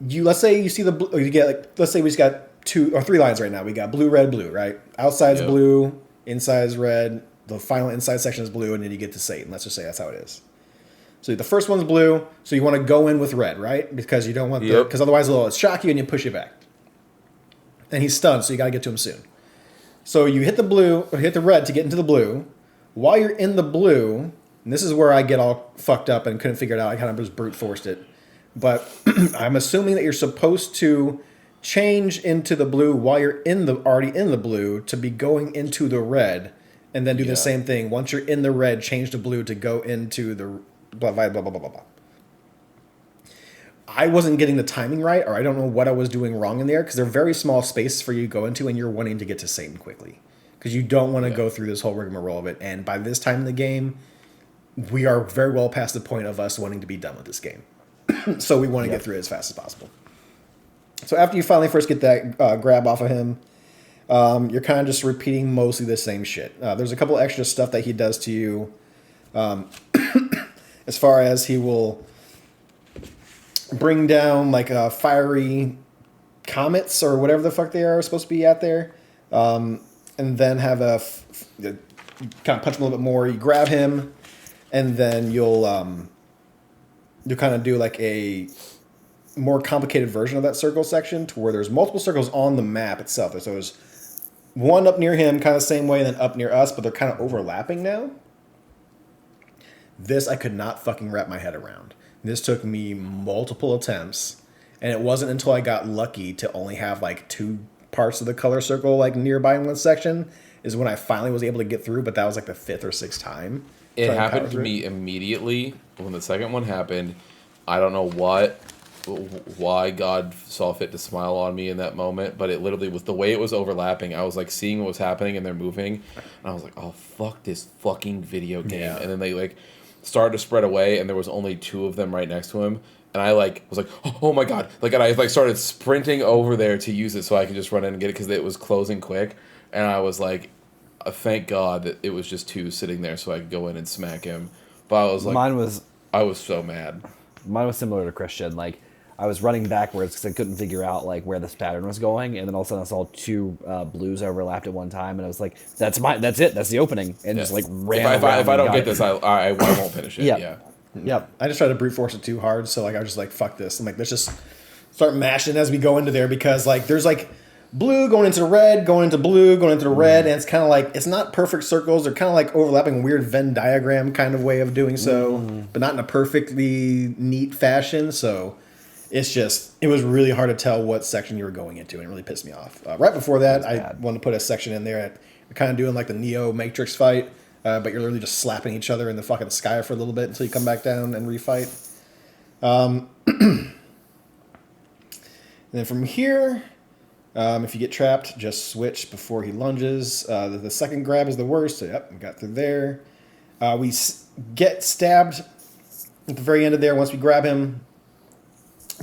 let's say you see you get like, let's say we just got 2 or 3 lines right now. We got blue, red, blue, right? Outside's blue, inside's red. The final inside section is blue, and then you get to Satan. Let's just say that's how it is. So the first one's blue, so you want to go in with red, right? Because you don't want because otherwise it'll shock you and you push you back. And he's stunned, so you got to get to him soon. So you hit the blue, or hit the red to get into the blue. While you're in the blue, and this is where I get all fucked up and couldn't figure it out. I kind of just brute forced it. But I'm assuming that you're supposed to change into the blue while you're already in the blue to be going into the red, and then do the same thing. Once you're in the red, change to blue to go into the blah, blah, blah, blah, blah, blah. I wasn't getting the timing right, or I don't know what I was doing wrong in there, because they're very small spaces for you to go into, and you're wanting to get to Satan quickly. Because you don't want to go through this whole rigmarole of it. And by this time in the game, we are very well past the point of us wanting to be done with this game. So we want to get through it as fast as possible. So after you finally first get that grab off of him, you're kind of just repeating mostly the same shit. There's a couple extra stuff that he does to you. As far as he will bring down like fiery comets or whatever the fuck they are supposed to be out there, and then have kind of punch him a little bit more. You grab him, and then you'll kind of do like a more complicated version of that circle section to where there's multiple circles on the map itself. So there's one up near him, kind of the same way, and then up near us, but they're kind of overlapping now. This I could not fucking wrap my head around. This took me multiple attempts, and it wasn't until I got lucky to only have like 2 parts of the color circle like nearby in one section is when I finally was able to get through, but that was like the 5th or 6th time. It happened to me immediately when the second one happened. I don't know why God saw fit to smile on me in that moment, but it literally was the way it was overlapping. I was like seeing what was happening and they're moving, and I was like, oh fuck this fucking video game. Yeah. And then they like started to spread away, and there was only 2 of them right next to him, and I like was like, oh my god, like, and I like started sprinting over there to use it so I could just run in and get it because it was closing quick, and I was like, thank God that it was just 2 sitting there so I could go in and smack him. But I was like, I was so mad. Mine was similar to Christian. Like, I was running backwards because I couldn't figure out like where this pattern was going, and then all of a sudden I saw 2 blues overlapped at one time, and I was like, "That's it. That's the opening," and just like ran. If I don't get this, I won't finish it. Yeah. Yep. I just tried to brute force it too hard, so like I was just like, fuck this. I'm like, let's just start mashing as we go into there because like there's like blue going into red, going into blue, going into the red, and it's kind of like it's not perfect circles. They're kind of like overlapping, weird Venn diagram kind of way of doing so, but not in a perfectly neat fashion. So it was really hard to tell what section you were going into, and it really pissed me off. Right before that, I wanted to put a section in there. We're kind of doing like the Neo Matrix fight, but you're literally just slapping each other in the fucking sky for a little bit until you come back down and refight. And then from here, if you get trapped, just switch before he lunges. The second grab is the worst. So, yep, we got through there. We get stabbed at the very end of there once we grab him.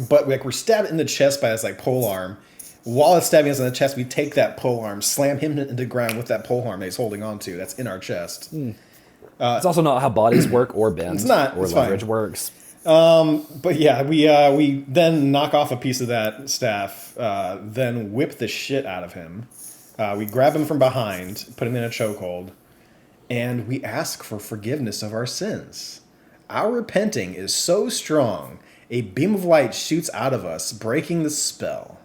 But we're stabbed in the chest by this like pole arm. While it's stabbing us in the chest, we take that pole arm, slam him into the ground with that pole arm that he's holding on to. That's in our chest. It's also not how bodies work or bend. It's not. Or it's leverage fine. works. But yeah, we then knock off a piece of that staff, then whip the shit out of him. We grab him from behind, put him in a chokehold, and we ask for forgiveness of our sins. Our repenting is so strong, a beam of light shoots out of us, breaking the spell.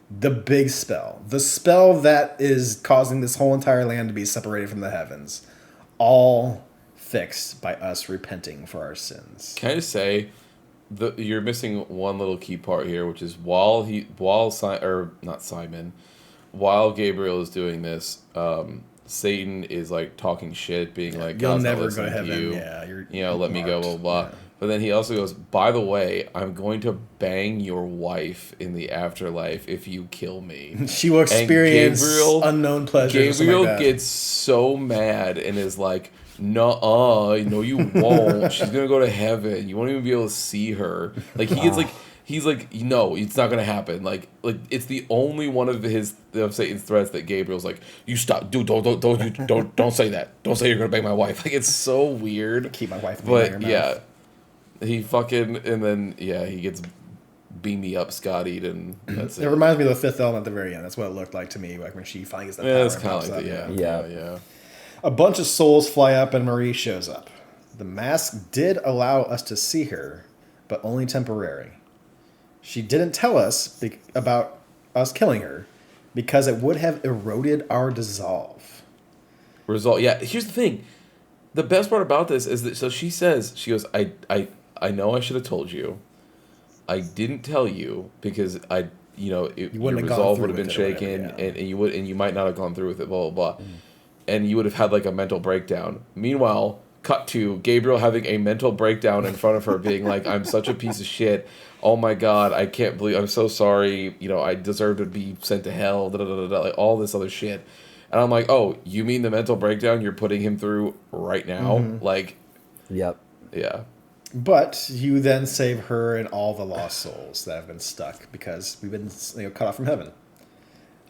The big spell. The spell that is causing this whole entire land to be separated from the heavens. All fixed by us repenting for our sins. Can I just say, you're missing one little key part here, which is while Gabriel is doing this, Satan is like talking shit, being like, "You'll God's never not go to listening heaven." You. Let me go, blah blah. Yeah. But then he also goes, by the way, I'm going to bang your wife in the afterlife if you kill me. She will experience unknown pleasures. Gabriel gets so mad and is like, no, you won't. She's going to go to heaven. You won't even be able to see her. Like, he gets like, he's like, no, it's not going to happen. Like it's the only one of Satan's threats that Gabriel's like, you stop, dude, don't say that. Don't say you're going to bang my wife. Like, it's so weird. Keep my wife. But yeah. He fucking, and then, he gets beam me up, Scotty, and that's it. It reminds me of the Fifth Element at the very end. That's what it looked like to me, like when she finally gets that power. It's kind of like that, yeah. A bunch of souls fly up, and Marie shows up. The mask did allow us to see her, but only temporary. She didn't tell us about us killing her, because it would have eroded our dissolve. Yeah, here's the thing. The best part about this is that, so she goes, I know I should have told you. I didn't tell you because your resolve would have been shaken, and you might not have gone through with it, blah, blah, blah. And you would have had like a mental breakdown. Meanwhile, cut to Gabriel having a mental breakdown in front of her, being like, I'm such a piece of shit. Oh my God, I can't believe, I'm so sorry. I deserve to be sent to hell, like all this other shit. And I'm like, oh, you mean the mental breakdown you're putting him through right now? Mm-hmm. Like, yep. Yeah. But you then save her and all the lost souls that have been stuck because we've been cut off from heaven.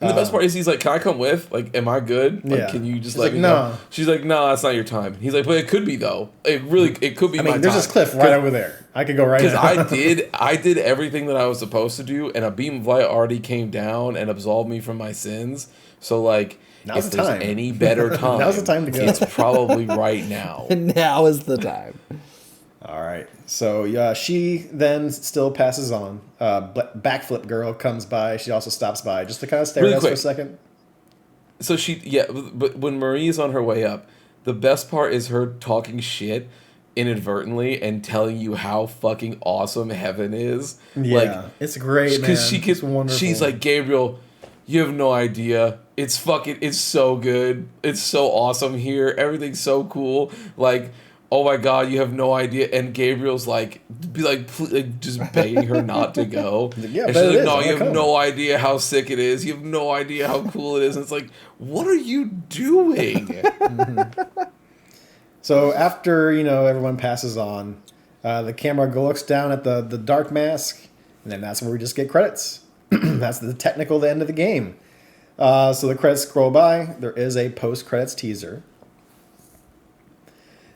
And the best part is he's like, can I come with? Like, am I good? Like, can you just let me no. go? She's like, no, that's not your time. He's like, but it could be though. It could be my time. There's this cliff right over there. I could go right now. Because I did everything that I was supposed to do, and a beam of light already came down and absolved me from my sins. So like, if there's any better time, now's the time to go. It's probably right now. Now is the time. All right. So she then still passes on. Backflip girl comes by. She also stops by just to kind of stare at us for a second. So but when Marie's on her way up, the best part is her talking shit inadvertently and telling you how fucking awesome heaven is. Yeah, it's great, man. It's wonderful. She's like, Gabriel, you have no idea. It's so good. It's so awesome here. Everything's so cool. Like, oh my god, you have no idea. And Gabriel's like, just begging her not to go. Yeah, and but she's it like, is. no, I'm you have coming. no idea how sick it is. You have no idea how cool it is. And it's like, what are you doing? So after, everyone passes on, the camera looks down at the dark mask, and then that's where we just get credits. That's the end of the game. So the credits scroll by. There is a post-credits teaser.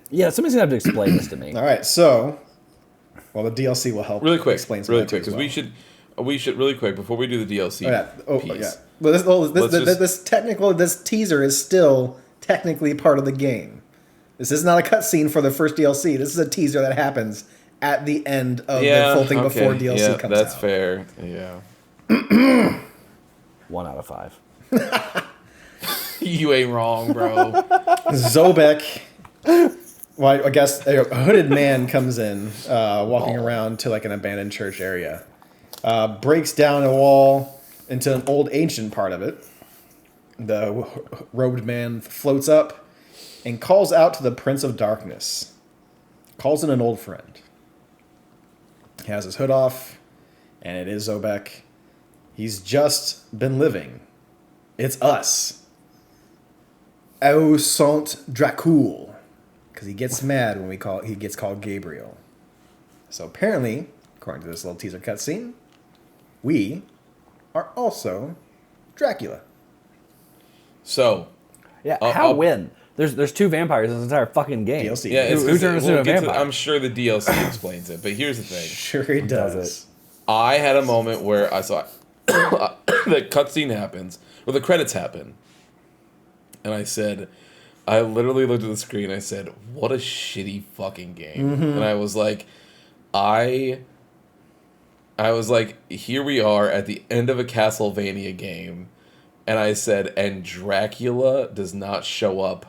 Yeah, somebody's gonna have to explain this to me. All right, so, the DLC will help Really quick, explain some of that too as because well. we should really quick before we do the DLC. Yeah. piece. Well, this teaser is still technically part of the game. This is not a cutscene for the first DLC. This is a teaser that happens at the end of the full thing before DLC comes out. That's fair. Yeah. 1 out of 5. You ain't wrong, bro. Zobek. Well, I guess a hooded man comes in, walking around to like an abandoned church area, breaks down a wall into an old ancient part of it. The robed man floats up and calls out to the Prince of Darkness. Calls in an old friend. He has his hood off, and it is Zobek. He's just been living. It's us. O Sant Dracul. Because he gets mad when he gets called Gabriel. So apparently, according to this little teaser cutscene, we are also Dracula. So, Yeah, when? There's 2 vampires in this entire fucking game. DLC. yeah, it's Who turned us into a vampire? I'm sure the DLC explains it, but here's the thing. Sure it does. I had a moment where I saw the cutscene happens, or the credits happen, and I literally looked at the screen. I said, "What a shitty fucking game!" And I was like, here we are at the end of a Castlevania game, and I said, and Dracula does not show up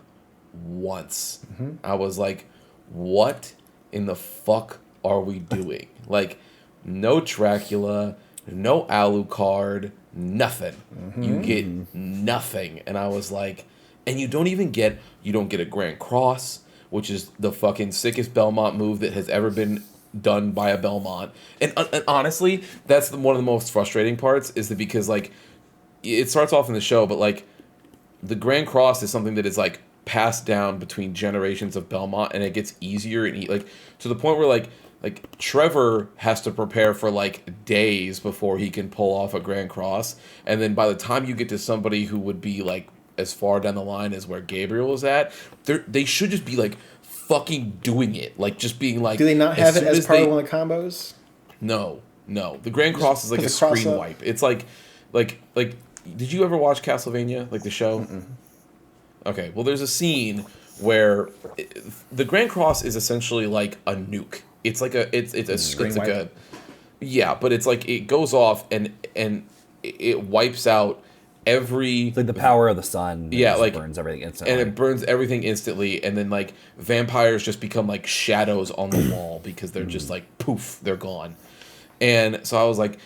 once. I was like, what in the fuck are we doing? Like, no Dracula, no Alucard, nothing. You get nothing. And I was like, and you don't get a Grand Cross, which is the fucking sickest Belmont move that has ever been done by a Belmont. And honestly, that's one of the most frustrating parts, is that because, like, it starts off in the show, but, like, the Grand Cross is something that is, like, passed down between generations of Belmont, and it gets easier and like to the point where like Trevor has to prepare for like days before he can pull off a Grand Cross, and then by the time you get to somebody who would be like as far down the line as where Gabriel is at, they should just be like fucking doing it, like just being like. Do they not have it as part of one of the combos? No. The Grand Cross is like a the cross screen up? wipe. It's like. Did you ever watch Castlevania, like the show? Mm-mm. Okay, well, there's a scene where the Grand Cross is essentially like a nuke. It's like yeah, but it's like it goes off and it wipes out every. It's like the power of the sun. Yeah, like burns everything instantly. and it burns everything instantly, and then like vampires just become like shadows on the wall because they're just like poof, they're gone. And so I was like,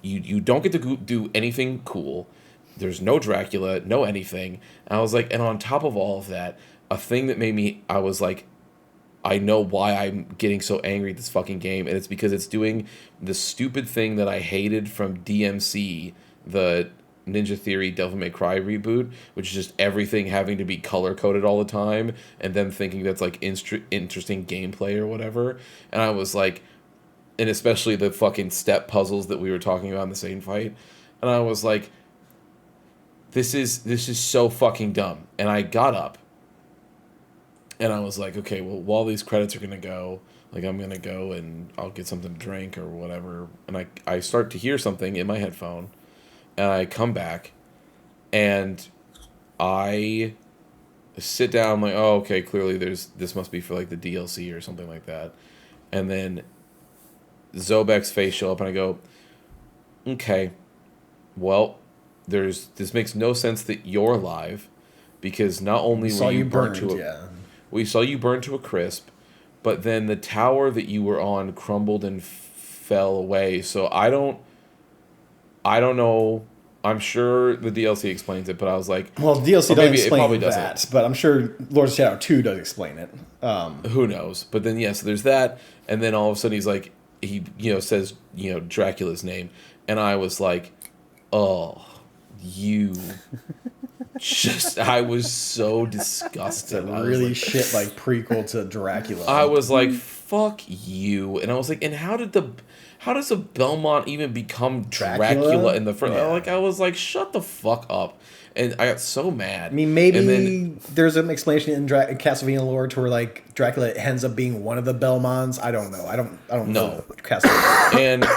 you don't get to do anything cool. There's no Dracula, no anything. And I was like, and on top of all of that, a thing that made me, I was like, I know why I'm getting so angry at this fucking game, and it's because it's doing the stupid thing that I hated from DMC, the Ninja Theory Devil May Cry reboot, which is just everything having to be color-coded all the time, and then thinking that's like interesting gameplay or whatever. And I was like, and especially the fucking step puzzles that we were talking about in the same fight. And I was like, this is so fucking dumb. And I got up and I was like, okay, well, while these credits are going to go, like, I'm going to go and I'll get something to drink or whatever. And I start to hear something in my headphone, and I come back and I sit down, I'm like, oh, okay, clearly this must be for like the DLC or something like that. And then Zobek's face show up, and I go, okay, well, this makes no sense that you're alive, because not only saw were you you burned burned, to we saw you burned to a crisp, but then the tower that you were on crumbled and fell away. So I don't know. I'm sure the DLC explains it, but I was like, well, DLC or doesn't maybe it probably explain that, but I'm sure Lords of Shadow 2 does explain it. who knows? But then so there's that, and then all of a sudden he's like, he says Dracula's name, and I was like, oh, you. Just, I was so disgusted. It's a I was really like, shit like prequel to Dracula. I was like, fuck you. And I was like, and how does a Belmont even become Dracula in the first? Yeah. Like, I was like, shut the fuck up. And I got so mad. I mean, maybe and then, there's an explanation in Castlevania lore to where like Dracula ends up being one of the Belmonts. I don't know. I don't know Castlevania.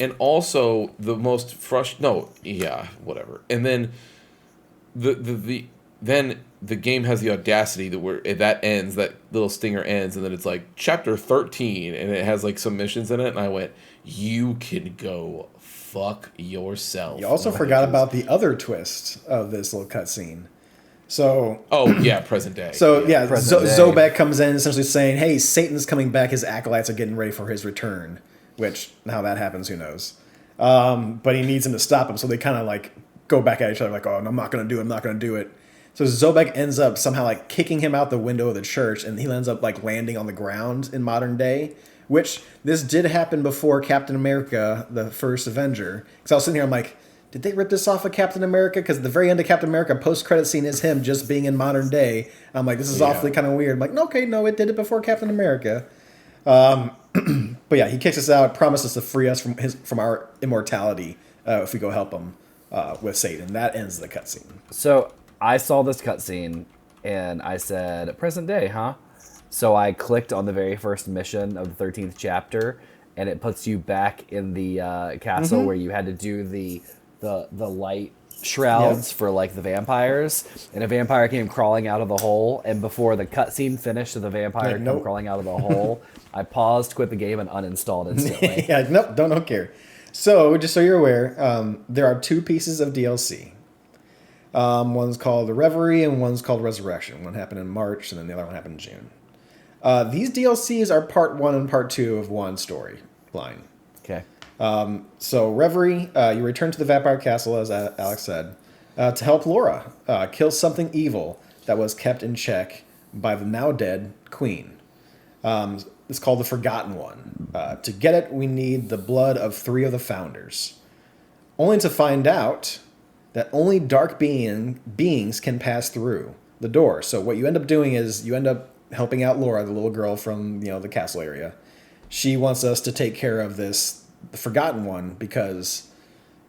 and also the most whatever. And then then the game has the audacity that little stinger ends, and then it's like chapter 13, and it has like some missions in it, and I went, you can go fuck yourself. You also forgot about the other twist of this little cutscene. So present day. So day. Zobek comes in essentially saying, hey, Satan's coming back, his acolytes are getting ready for his return, which how that happens, who knows. But he needs him to stop him, so they kind of like go back at each other like, oh, I'm not going to do it. So Zobek ends up somehow like kicking him out the window of the church, and he ends up like landing on the ground in modern day, which this did happen before Captain America, the first Avenger. Because I was sitting here, I'm like, did they rip this off of Captain America? Because the very end of Captain America, post-credit scene is him just being in modern day. I'm like, this is awfully kind of weird. I'm like, okay, no, it did it before Captain America. But yeah, he kicks us out, promises to free us from our immortality if we go help him with Satan. That ends the cutscene. So I saw this cutscene and I said, present day, huh? So I clicked on the very first mission of the 13th chapter, and it puts you back in the castle where you had to do the light shrouds for like the vampires, and a vampire came crawling out of the hole, and before the cutscene finished of the vampire came crawling out of the hole, I paused, quit the game, and uninstalled instantly. Don't care. So just so you're aware, there are two pieces of DLC. One's called the Reverie and one's called Resurrection. One happened in March and then the other one happened in June. These DLCs are part 1 and part 2 of one story line. Okay. So Reverie, you return to the Vampire Castle, as Alex said, to help Laura kill something evil that was kept in check by the now dead Queen. It's called the Forgotten One. To get it, we need the blood of 3 of the founders. Only to find out that only dark beings can pass through the door. So what you end up doing is you end up helping out Laura, the little girl from the castle area. She wants us to take care of the Forgotten One, because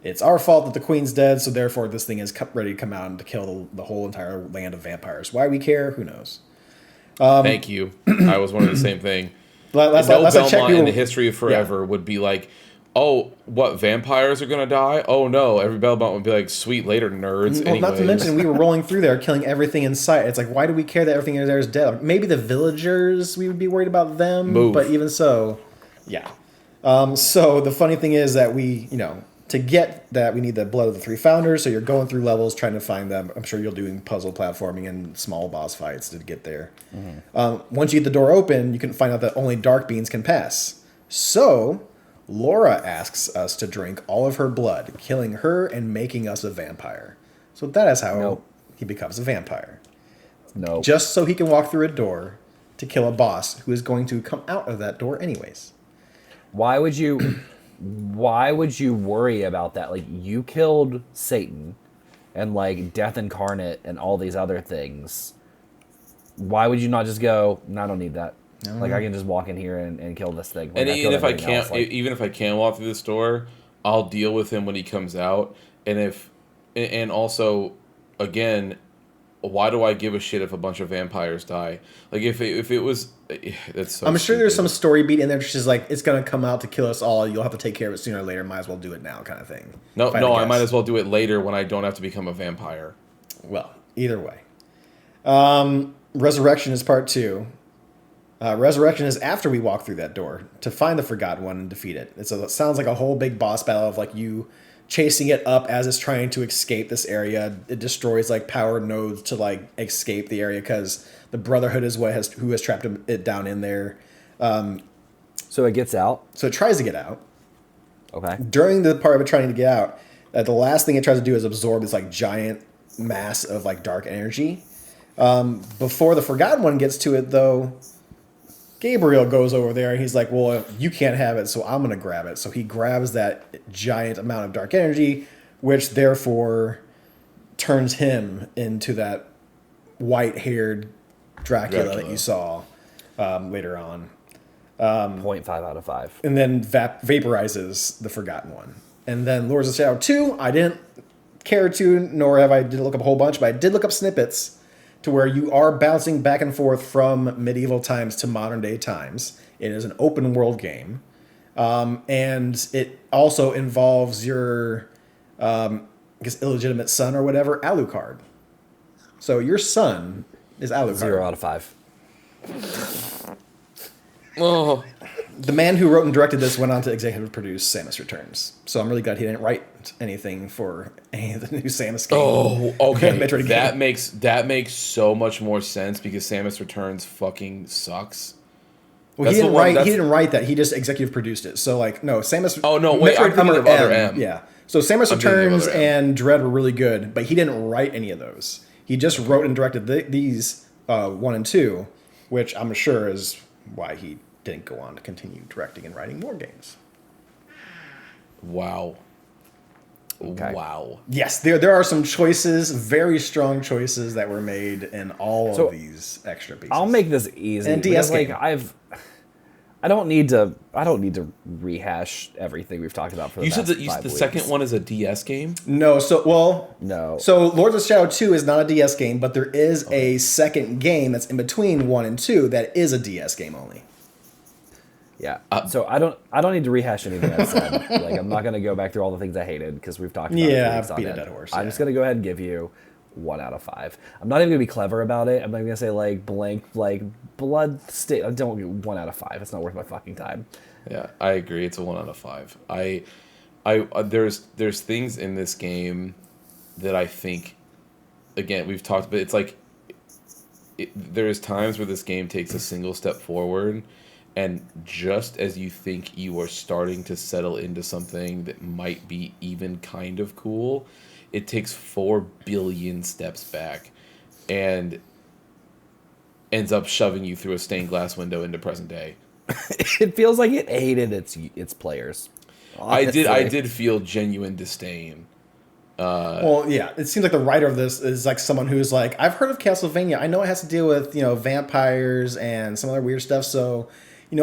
it's our fault that the queen's dead, so therefore this thing is ready to come out and to kill the whole entire land of vampires. Why we care, who knows? Thank you. I was wondering the same thing. Last Belmont in the history of forever would be like, oh, what, vampires are going to die? Oh, no. Every Belmont would be like, sweet, later, nerds. Well, not to mention, we were rolling through there, killing everything in sight. It's like, why do we care that everything in there is dead? Maybe the villagers, we would be worried about them. Move. But even so, yeah. So the funny thing is that we, to get that, we need the blood of the 3 founders. So you're going through levels trying to find them. I'm sure you're doing puzzle platforming and small boss fights to get there. Mm-hmm. Once you get the door open, you can find out that only dark beings can pass. So Laura asks us to drink all of her blood, killing her and making us a vampire. So that is how he becomes a vampire. No. Just so he can walk through a door to kill a boss who is going to come out of that door anyways. Why would you worry about that? Like, you killed Satan and like Death Incarnate and all these other things. Why would you not just go, no, I don't need that. Like, I can just walk in here and kill this thing. Like, and even if I can't walk through this door, I'll deal with him when he comes out. And also, again, why do I give a shit if a bunch of vampires die? Like, if it was, that's so. I'm sure there's some story beat in there which is like, it's gonna come out to kill us all. You'll have to take care of it sooner or later. Might as well do it now, kind of thing. No, I might as well do it later when I don't have to become a vampire. Well, either way. Resurrection is part 2. Resurrection is after we walk through that door to find the Forgotten One and defeat it. It sounds like a whole big boss battle of like you chasing it up as it's trying to escape this area. It destroys like power nodes to like escape the area because the Brotherhood is who has trapped it down in there. So it gets out. So it tries to get out. Okay. During the part of it trying to get out, the last thing it tries to do is absorb this like giant mass of like dark energy. Before the Forgotten One gets to it, though, Gabriel goes over there and he's like, well, you can't have it, so I'm going to grab it. So he grabs that giant amount of dark energy, which therefore turns him into that white-haired Dracula that you saw later on. 0.5 out of 5. And then vaporizes the Forgotten One. And then Lords of Shadow 2, I didn't care to, nor have I did look up a whole bunch, but I did look up snippets to where you are bouncing back and forth from medieval times to modern day times. It is an open world game. And it also involves your, I guess, illegitimate son or whatever, Alucard. So your son is Alucard. 0 out of 5. Oh, The man who wrote and directed this went on to executive produce Samus Returns. So I'm really glad he didn't write anything for any of the new Samus games. oh, okay. Metroid That game. makes so much more sense because Samus Returns fucking sucks. Well, That's he the didn't one- write. He that's- didn't write that. He just executive produced it. So like, no, Samus. Oh, no, wait, I'm thinking of Other M. Yeah. So Samus I'm thinking of Returns Other M. and Dread were really good, but he didn't write any of those. He just wrote and directed these 1 and 2, which I'm sure is why he didn't go on to continue directing and writing more games. Wow. Okay. Wow. Yes, there are some choices, very strong choices that were made in all So, of these extra pieces. I'll make this easy. And DS because, game. I don't need to rehash everything we've talked about for the You said past that 5 the weeks. second one is a DS game? No, No. So Lords of Shadow 2 is not a DS game, but there is a second game that's in between 1 and 2 that is a DS game only. Yeah. So I don't need to rehash anything I said. Like I'm not gonna go back through all the things I hated because we've talked about it. Yeah, for weeks I've on beat a end. dead horse, I'm yeah. just gonna go ahead and give you 1 out of 5. I'm not even gonna be clever about it. I'm not gonna say like blank like blood state. I don't get 1 out of 5. It's not worth my fucking time. Yeah, I agree. It's a 1 out of 5. I there's things in this game that I think, again, we've talked about. It's like there's times where this game takes a single step forward, and just as you think you are starting to settle into something that might be even kind of cool, it takes 4 billion steps back, and ends up shoving you through a stained glass window into present day. It feels like it hated its players. I honestly. did feel genuine disdain. Well, yeah, it seems like the writer of this is like someone who's like, I've heard of Castlevania. I know it has to deal with, vampires and some other weird stuff. So,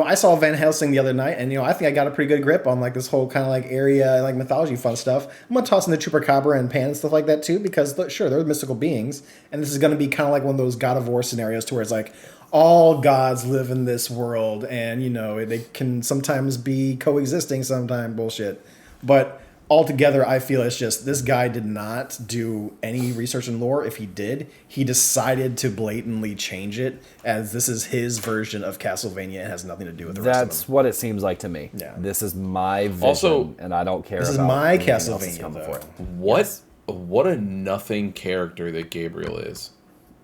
I saw Van Helsing the other night, and, I think I got a pretty good grip on like this whole kind of like area, like mythology fun stuff. I'm going to toss in the Chupacabra and Pan and stuff like that too, because sure, they're mystical beings. And this is going to be kind of like one of those God of War scenarios to where it's like, all gods live in this world, and they can sometimes be coexisting, sometimes bullshit. But altogether, I feel it's just this guy did not do any research in lore. If he did, he decided to blatantly change it as this is his version of Castlevania and has nothing to do with the rest of That's them. what it seems like to me. Yeah. This is my vision, Also, and I don't care. This is about my anything else that's Castlevania, coming though. for it. What a nothing character that Gabriel is.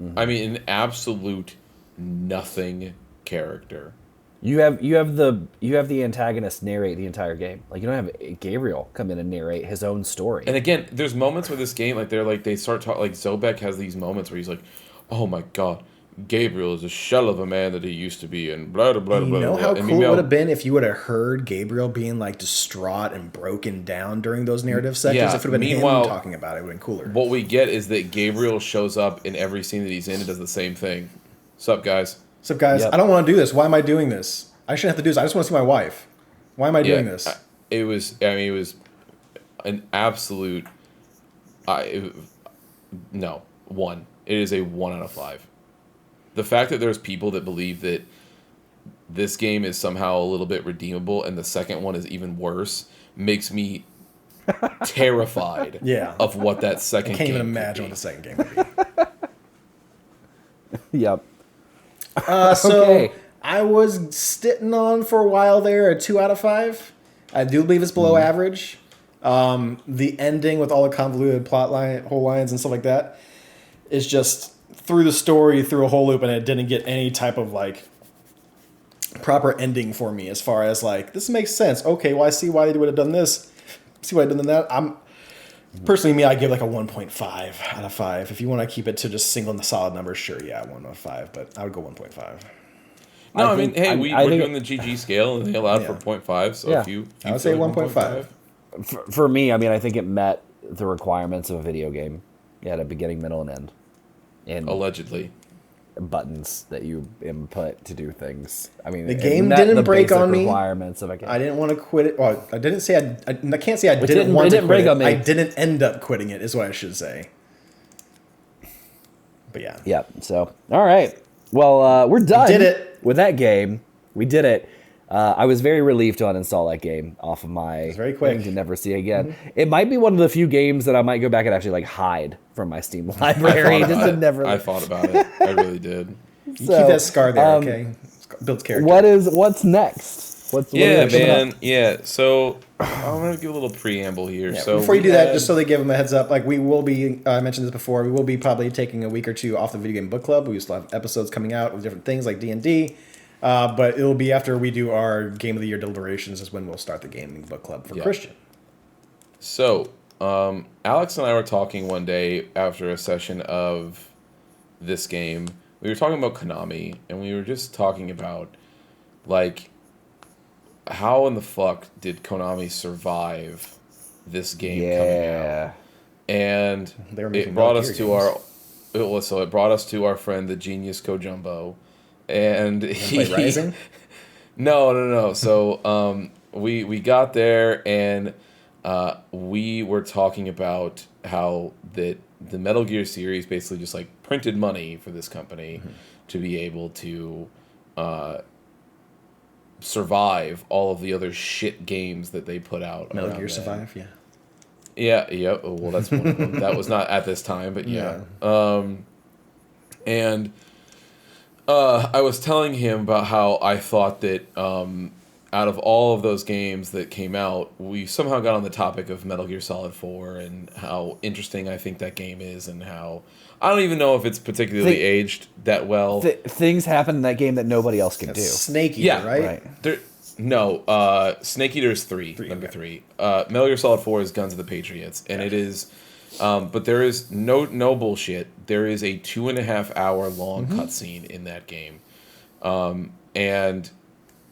Mm-hmm. I mean, an absolute nothing character. You have the antagonist narrate the entire game. Like you don't have Gabriel come in and narrate his own story. And again, there's moments where this game, they start talking, like Zobek has these moments where he's like, oh my god, Gabriel is a shell of a man that he used to be, and blah, blah, blah, You blah, know blah. how And cool it would have been if you would have heard Gabriel being like distraught and broken down during those narrative sections? Yeah, If it would have been him meanwhile, talking about it, it would have been cooler. What we get is that Gabriel shows up in every scene that he's in and does the same thing. Sup, guys? What's up, guys? Yep. I don't want to do this. Why am I doing this? I shouldn't have to do this. I just want to see my wife. Why am I doing this? It was an absolute. No, 1. It is a 1 out of 5. The fact that there's people that believe that this game is somehow a little bit redeemable and the second one is even worse makes me terrified Yeah. of what that second I can't game even could imagine be. what the second game would be. Yep. So Okay. I was sitting on for a while there a 2 out of 5. I do believe it's below average. The ending with all the convoluted whole lines and stuff like that is just through the story, through a whole loop, and it didn't get any type of like proper ending for me as far as like, this makes sense. Okay, well, I see why they would have done this. See why I done that. Personally, me, I give like a 1.5 out of 5. If you want to keep it to just single and solid numbers, sure, yeah, 1 out of 5, but I would go 1.5. No, I mean, hey, we're doing the GG scale, and they allowed Yeah. for 0.5, so if you I would say 1.5. For me, I mean, I think it met the requirements of a video game. It had a beginning, middle, and end. And Allegedly. buttons that you input to do things. I mean, The it game met didn't the break basic on me. requirements of a game. I didn't want to quit it. Well, I didn't say I can't say I didn't didn't- want it to didn't quit break it. on me. I didn't end up quitting it, is what I should say. But yeah. Yep. So, all right. Well, we're done. did it. With that game. We did it. I was very relieved to uninstall that game off of my very quick. thing to never see again. It might be one of the few games that I might go back and actually like hide from my Steam library. I thought about it. I really did. You keep that scar there, okay? Builds character. What's next? What Yeah, is coming up? man. Yeah, so I'm going to give a little preamble here. Yeah, So before you we do that, had- just so they give them a heads up, like we will be, I mentioned this before, we will be probably taking a week or two off the video game book club. We still have episodes coming out with different things like D&D, but it'll be after we do our Game of the Year deliberations is when we'll start the gaming book club for Christian. So, Alex and I were talking one day after a session of this game. We were talking about Konami, and we were just talking about, like, how in the fuck did Konami survive this game coming out? And They were making it brought Metal us Gear to it brought us to our friend, the genius Kojumbo. And Play Rising? No. So we got there, and we were talking about how that the Metal Gear series basically just like printed money for this company to be able to survive all of the other shit games that they put out. Metal around Gear then. Survive, yeah. Yeah. Well, that's one of them. That was not at this time, but yeah. And I was telling him about how I thought that out of all of those games that came out, we somehow got on the topic of Metal Gear Solid 4 and how interesting I think that game is, and how I don't even know if it's particularly aged that well. Things happen in that game that nobody else can do. Snake Eater, Yeah, right? Snake Eater's 3, number 3. Metal Gear Solid 4 is Guns of the Patriots, and it is, but there is no bullshit. There is a 2.5 hour long cutscene in that game, and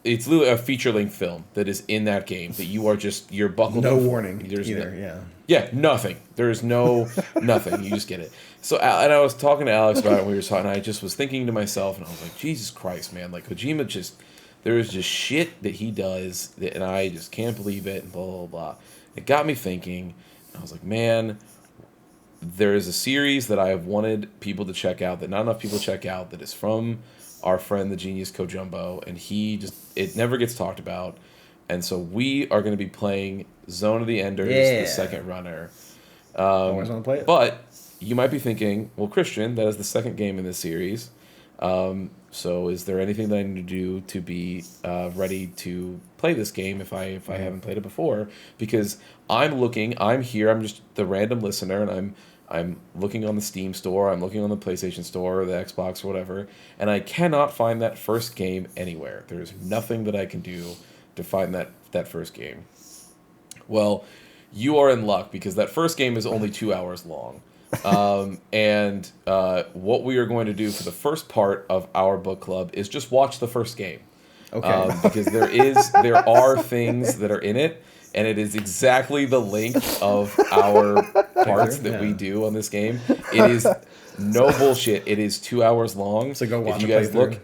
it's literally a feature-length film that is in that game that you're buckled. No in for. warning There's either, yeah. Yeah, nothing. There is no nothing. You just get it. So, and I was talking to Alex about it when we were talking, and I just was thinking to myself, and I was like, Jesus Christ, man. Like, Kojima there is just shit that he does, and I just can't believe it, and blah, blah, blah. It got me thinking, and I was like, man, there is a series that I have wanted people to check out, that not enough people check out, that is from our friend, the genius Kojumbo, and it never gets talked about. And so we are going to be playing Zone of the Enders, the second runner. Always want to play it. But you might be thinking, well, Christian, that is the second game in this series. So is there anything that I need to do to be ready to play this game if I haven't played it before? Because I'm here, I'm just the random listener, and I'm looking on the Steam store, I'm looking on the PlayStation store, or the Xbox, or whatever, and I cannot find that first game anywhere. There's nothing that I can do to find that first game. Well, you are in luck, because that first game is only 2 hours long. And what we are going to do for the first part of our book club is just watch the first game. Okay. Because there are things that are in it, and it is exactly the length of our parts that we do on this game. It is no bullshit. It is 2 hours long. So go watch if you a guys playthrough. look,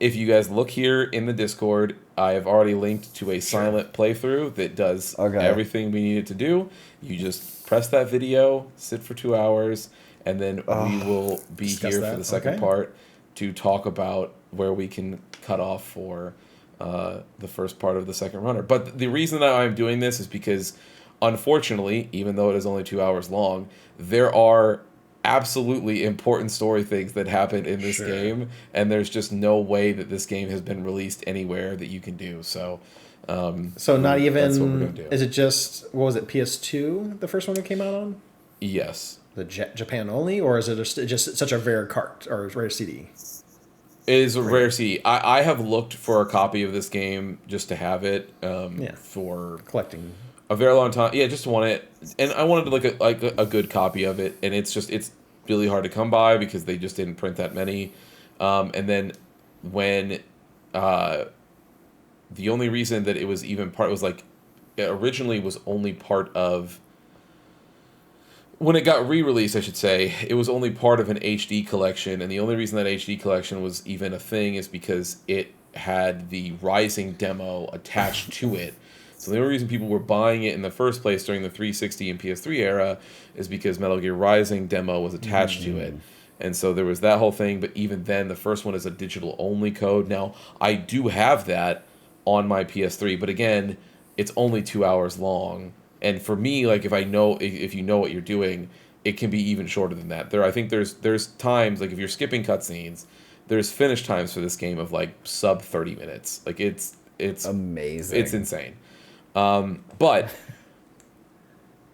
if you guys look here in the Discord, I have already linked to a silent playthrough that does everything we need it to do. You just press that video, sit for 2 hours, and then we will be here for the second part to talk about where we can cut off for the first part of the second runner. But the reason that I'm doing this is because, unfortunately, even though it is only 2 hours long, there are absolutely important story things that happen in this game, and there's just no way that this game has been released anywhere that you can do. So not even, that's what we're gonna do. is it just, what was it, PS2, the first one that came out on? Yes. The Japan only, or is it just such a rare cart or rare CD? It is a rare CD. I have looked for a copy of this game just to have it for collecting a very long time. Yeah, just want it, and I wanted to look at like a good copy of it, and it's really hard to come by because they just didn't print that many. And then when the only reason that it was even part was like it originally was only part of. When it got re-released, I should say, it was only part of an HD collection, and the only reason that HD collection was even a thing is because it had the Rising demo attached to it. So the only reason people were buying it in the first place during the 360 and PS3 era is because Metal Gear Rising demo was attached to it. And so there was that whole thing, but even then, the first one is a digital-only code. Now, I do have that on my PS3, but again, it's only 2 hours long. And for me, like if you know what you're doing, it can be even shorter than that. I think there's times like if you're skipping cutscenes, there's finish times for this game of like sub 30 minutes. Like it's amazing. It's insane. But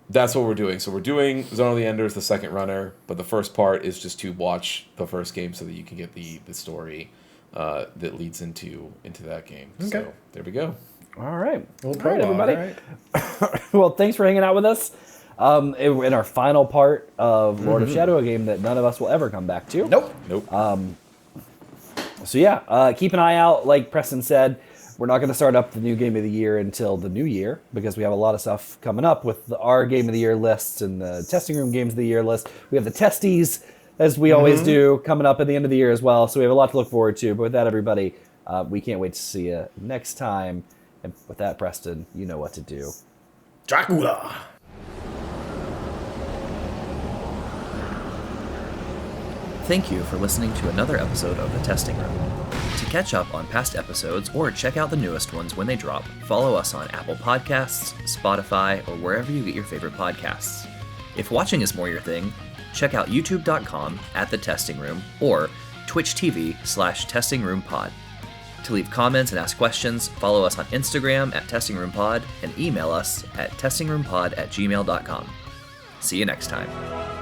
that's what we're doing. So we're doing Zone of the Enders, the second runner, but the first part is just to watch the first game so that you can get the story that leads into that game. Okay. So there we go. All right. All right, everybody. All right. Well, thanks for hanging out with us in our final part of Lord of Shadow, a game that none of us will ever come back to. Nope. So yeah, keep an eye out. Like Preston said, we're not going to start up the new game of the year until the new year because we have a lot of stuff coming up with our game of the year lists and the testing room games of the year list. We have the testies, as we always do, coming up at the end of the year as well. So we have a lot to look forward to. But with that, everybody, we can't wait to see you next time. And with that, Preston, you know what to do. Dracula. Thank you for listening to another episode of The Testing Room. To catch up on past episodes or check out the newest ones when they drop, follow us on Apple Podcasts, Spotify, or wherever you get your favorite podcasts. If watching is more your thing, check out youtube.com/thetestingroom or Twitch TV/testingroompod. To leave comments and ask questions, follow us on Instagram @testingroompod and email us at testingroompod@gmail.com. See you next time.